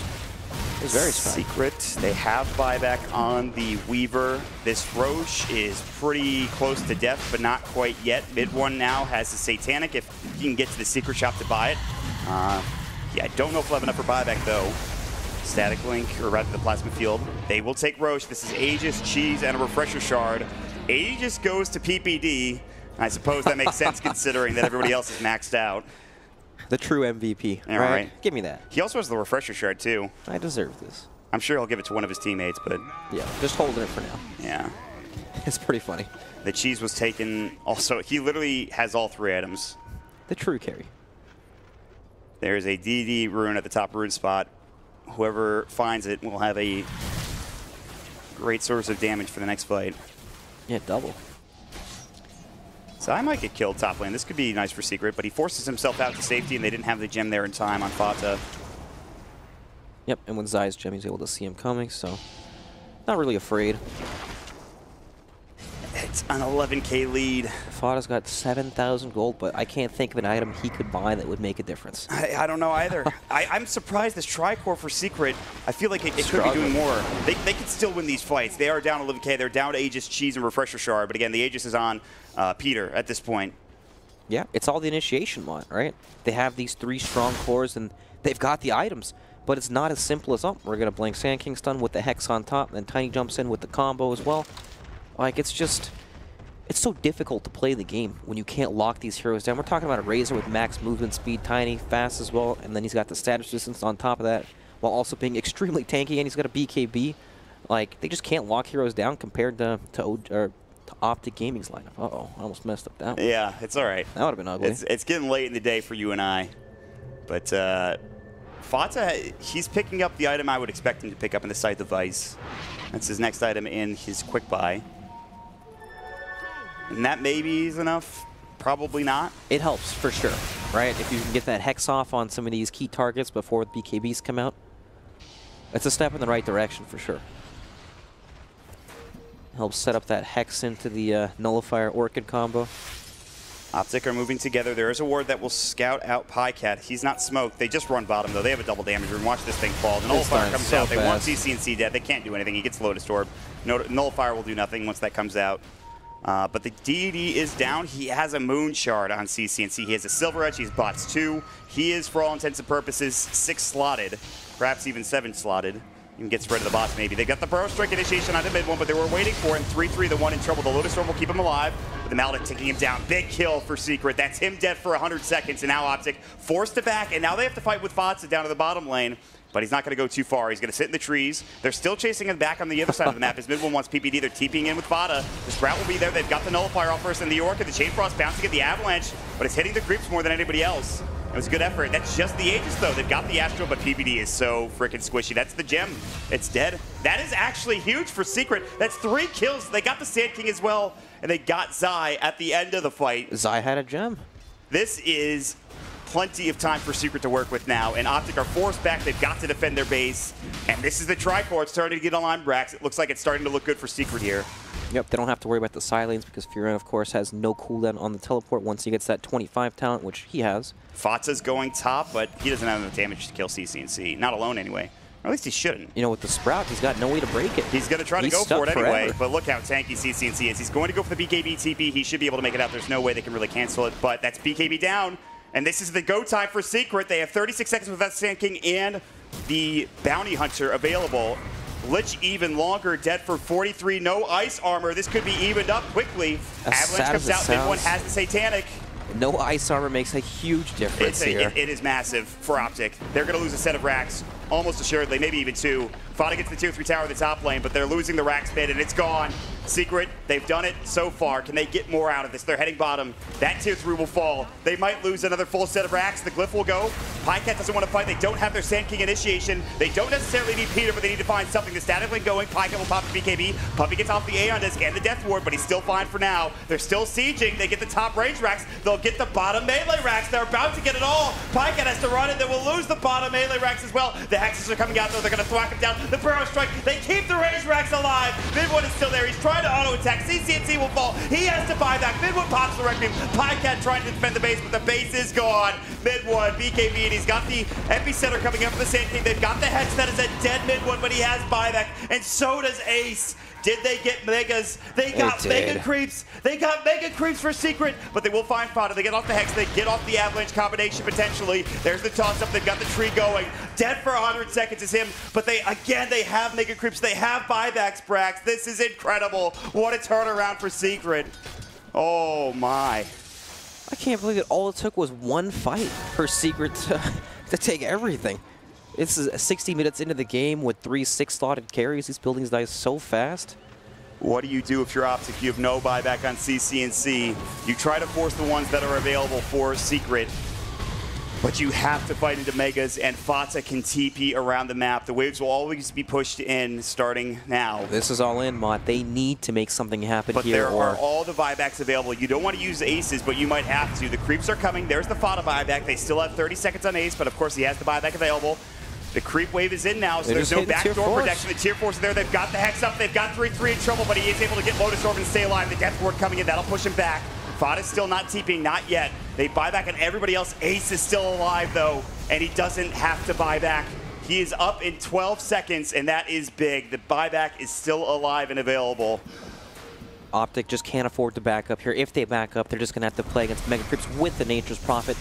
[SPEAKER 2] It was very strong. Secret,
[SPEAKER 1] they have buyback on the Weaver. This Roche is pretty close to death, but not quite yet. Mid one now has the Satanic if he can get to the Secret shop to buy it. Yeah, I don't know if we'll have enough for buyback, though. Static Link, or rather the Plasma Field. They will take Roche. This is Aegis, Cheese, and a Refresher Shard. Aegis goes to PPD. I suppose that makes sense considering that everybody else is maxed out.
[SPEAKER 2] The true MVP,
[SPEAKER 1] yeah,
[SPEAKER 2] right? Give me that.
[SPEAKER 1] He also has the Refresher Shard, too.
[SPEAKER 2] I deserve this.
[SPEAKER 1] I'm sure he'll give it to one of his teammates, but...
[SPEAKER 2] Yeah, just holding it for now.
[SPEAKER 1] Yeah.
[SPEAKER 2] It's pretty funny.
[SPEAKER 1] The Cheese was taken also. He literally has all 3 items.
[SPEAKER 2] The true carry.
[SPEAKER 1] There's a DD rune at the top rune spot. Whoever finds it will have a great source of damage for the next fight.
[SPEAKER 2] Yeah, double.
[SPEAKER 1] So I might get killed top lane. This could be nice for Secret, but he forces himself out to safety, and they didn't have the gem there in time on Fata.
[SPEAKER 2] Yep, and with Zai's gem, he's able to see him coming, so not really afraid.
[SPEAKER 1] It's an 11K lead.
[SPEAKER 2] Fata's got 7,000 gold, but I can't think of an item he could buy that would make a difference.
[SPEAKER 1] I don't know either. I'm surprised this Tricore for Secret, I feel like it could be doing more. They could still win these fights. They are down 11K. They're down to Aegis, Cheese, and Refresher Shard. But again, the Aegis is on Peter at this point.
[SPEAKER 2] Yeah, it's all the initiation mod, right? They have these 3 strong cores, and they've got the items. But it's not as simple as, oh, we're going to blink Sand King stun with the Hex on top, and then Tiny jumps in with the combo as well. Like, it's just... It's so difficult to play the game when you can't lock these heroes down. We're talking about a Razor with max movement speed, Tiny, fast as well, and then he's got the status resistance on top of that, while also being extremely tanky, and he's got a BKB. Like, they just can't lock heroes down compared to Optic Gaming's lineup. Uh-oh, I almost messed up that one.
[SPEAKER 1] Yeah, it's all right.
[SPEAKER 2] That would have been ugly.
[SPEAKER 1] It's getting late in the day for you and I. But Fata, he's picking up the item I would expect him to pick up in the Scythe of Vice. That's his next item in his quick buy. And that maybe is enough. Probably not.
[SPEAKER 2] It helps, for sure, right? If you can get that Hex off on some of these key targets before the BKBs come out, it's a step in the right direction, for sure. Helps set up that Hex into the Nullifier Orchid combo.
[SPEAKER 1] Optic are moving together. There is a ward that will scout out Pycat. He's not smoked. They just run bottom, though. They have a double damage room. Watch this thing fall. The Nullifier comes out. They want CCNC dead. They can't do anything. He gets Lotus Orb. Nullifier will do nothing once that comes out. But the deity is down. He has a Moon Shard on CCNC. He has a Silver Edge. He has bots 2. He is, for all intents and purposes, 6 slotted, perhaps even 7 slotted. Even gets rid of the bots, maybe. They got the Burrow Strike initiation on the mid one, but they were waiting for it. 3-3, the one in trouble. The Lotus Orb will keep him alive. The Maledict taking him down. Big kill for Secret. That's him dead for 100 seconds. And now Optic forced to back. And now they have to fight with Fotza down to the bottom lane. But he's not going to go too far. He's going to sit in the trees. They're still chasing him back on the other side of the map. As Mid-1 wants PPD. They're TPing in with Fada. The Sprout will be there. They've got the Nullifier off first, and the Orc and the Chain Frost bouncing at the Avalanche. But it's hitting the creeps more than anybody else. It was a good effort. That's just the Aegis, though. They've got the Astral, but PPD is so freaking squishy. That's the gem. It's dead. That is actually huge for Secret. That's 3 kills. They got the Sand King as well, and they got Zai at the end of the fight.
[SPEAKER 2] Zai had a gem.
[SPEAKER 1] This is plenty of time for Secret to work with now, and Optic are forced back. They've got to defend their base, and this is the Tricore. It's starting to get online, Brax. It looks like it's starting to look good for Secret here.
[SPEAKER 2] Yep, they don't have to worry about the side lanes because Furion, of course, has no cooldown on the teleport once he gets that 25 talent, which he has.
[SPEAKER 1] Fotza's going top, but he doesn't have enough damage to kill CC&C. Not alone, anyway. Or at least he shouldn't.
[SPEAKER 2] You know, with the Sprout, he's got no way to break it.
[SPEAKER 1] He's going to try to go for it anyway, but look how tanky CC&C is. He's going to go for the BKB TP. He should be able to make it out. There's no way they can really cancel it, but that's BKB down. And this is the go time for Secret. They have 36 seconds with that Sand King and the Bounty Hunter available. Lich even longer, dead for 43. No ice armor. This could be evened up quickly. Avalanche comes out. Mid-1 has the Satanic.
[SPEAKER 2] No ice armor makes a huge difference here.
[SPEAKER 1] It is massive for Optic. They're going to lose a set of racks, almost assuredly, maybe even 2. Fada gets the tier 3 tower in the top lane, but they're losing the rack spin, and it's gone. Secret, they've done it so far. Can they get more out of this? They're heading bottom. That tier 3 will fall. They might lose another full set of racks. The Glyph will go. Pycat doesn't want to fight. They don't have their Sand King initiation. They don't necessarily need Peter, but they need to find something. The static lane going. Pycat will pop the BKB. Puppy gets off the Aeon Disc and the Death Ward, but he's still fine for now. They're still sieging. They get the top range racks. They'll get the bottom melee racks. They're about to get it all. Pycat has to run it. They will lose the bottom melee racks as well. The Hexes are coming out, though. They're going to thwack him down. The Burrow Strike. They keep the range racks alive. Mid-1 is still there. He's trying to auto-attack. CC&C will fall. He has to buy back. Mid-1 pops the Requiem. Pycat trying to defend the base, but the base is gone. Mid-1, BKB, and he's got the Epicenter coming up for the Sand King. They've got the Hex that is a dead Mid-1, but he has buyback, and so does Ace. Did they get Megas? They got Mega Creeps. They got Mega Creeps for Secret, but they will find Fada. They get off the Hex. They get off the Avalanche combination potentially. There's the toss-up. They've got the tree going. Dead for 100 seconds is him, but they have Mega Creeps. They have buybacks, Brax. This is incredible. What a turnaround for Secret. Oh, my.
[SPEAKER 2] I can't believe it. All it took was one fight for Secret to take everything. This is 60 minutes into the game with 3 6-slotted carries. These buildings die so fast.
[SPEAKER 1] What do you do if you're Optic? You have no buyback on CC&C. You try to force the ones that are available for Secret, but you have to fight into Megas, and Fotza can TP around the map. The waves will always be pushed in starting now.
[SPEAKER 2] This is all in, Mott. They need to make something happen
[SPEAKER 1] but
[SPEAKER 2] here.
[SPEAKER 1] But there are all the buybacks available. You don't want to use Aces, but you might have to. The creeps are coming. There's the Fada buyback. They still have 30 seconds on Ace, but of course he has the buyback available. The creep wave is in now, so there's no backdoor protection. The tier 4's are there. They've got the Hex up. They've got 3-3 in trouble, but he is able to get Lotus Orb and stay alive. The Death Ward coming in. That'll push him back. Fada's still not TPing, not yet. They buy back on everybody else. Ace is still alive, though, and he doesn't have to buy back. He is up in 12 seconds, and that is big. The buyback is still alive and available.
[SPEAKER 2] Optic just can't afford to back up here. If they back up, they're just going to have to play against Mega Creeps with the Nature's Prophet.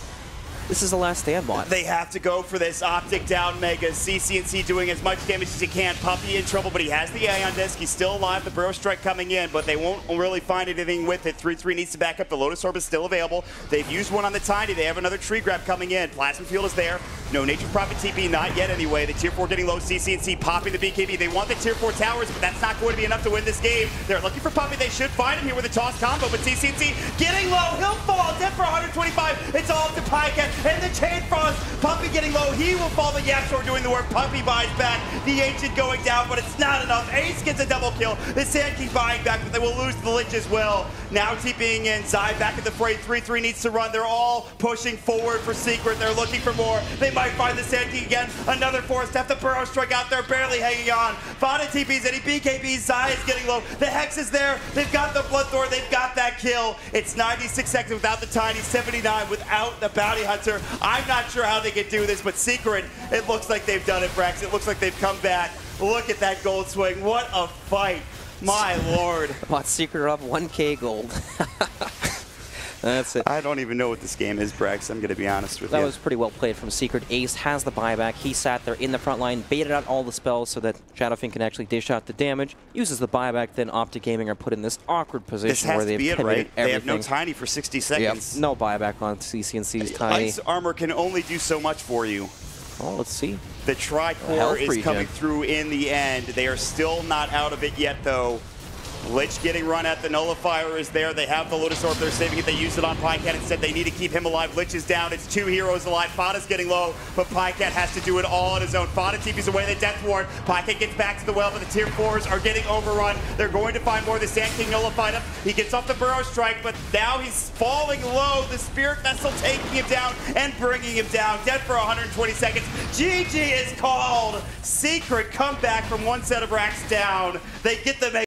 [SPEAKER 2] This is the last stand, Mott.
[SPEAKER 1] They have to go for this. Optic down Megas. CC&C doing as much damage as he can. Puppy in trouble, but he has the Aeon Disc. He's still alive. The Burrow Strike coming in, but they won't really find anything with it. 3-3 needs to back up. The Lotus Orb is still available. They've used one on the Tiny. They have another tree grab coming in. Plasma Field is there. No Nature's Prophet TP, not yet anyway. The tier 4 getting low. CC&C popping the BKB. They want the tier 4 towers, but that's not going to be enough to win this game. They're looking for Puppy. They should find him here with a toss combo, but CC&C getting low. He'll fall. Dead for 125. It's all up to Pycat and the Chain Frost. Puppy getting low. He will fall. The Yapshore doing the work. Puppy buys back. The Ancient going down, but it's not enough. Ace gets a double kill. The Sand King buying back, but they will lose the Lich as well. Now TPing in. Zai back at the fray. 3-3 needs to run. They're all pushing forward for Secret. They're looking for more. They might find the Sand King again. Another force step. The Burrow Strike out there, barely hanging on. Fada TP's and he BKBs. Zai is getting low. The Hex is there. They've got the Bloodthorn. They've got that kill. It's 96 seconds without the Tiny. 79 without the Bounty Hunter. I'm not sure how they can do this, but Secret, it looks like they've done it, Brax. It looks like they've come back. Look at that gold swing. What a fight. My lord.
[SPEAKER 2] Bought Secret up 1K gold. That's it.
[SPEAKER 1] I don't even know what this game is, Brex. I'm going to be honest with you.
[SPEAKER 2] That was pretty well played from Secret. Ace has the buyback. He sat there in the front line, baited out all the spells so that Shadowfin can actually dish out the damage, uses the buyback, then Optic Gaming are put in this awkward position where they've committed
[SPEAKER 1] right?
[SPEAKER 2] everything.
[SPEAKER 1] They have no Tiny for 60 seconds.
[SPEAKER 2] Yep. No buyback on CCNC's Tiny.
[SPEAKER 1] Ice armor can only do so much for you.
[SPEAKER 2] Oh, let's see.
[SPEAKER 1] The Tricore is coming through in the end. They are still not out of it yet, though. Lich getting run at. The Nullifier is there. They have the Lotus Orb. They're saving it. They use it on Pycat instead. They need to keep him alive. Lich is down. It's 2 heroes alive. Fada's getting low, but Pycat has to do it all on his own. Fada TP's away the Death Ward. Pycat gets back to the well, but the tier 4s are getting overrun. They're going to find more. The Sand King nullified him. He gets off the Burrow Strike, but now he's falling low. The Spirit Vessel taking him down and bringing him down. Dead for 120 seconds. GG is called. Secret comeback from one set of racks down. They get the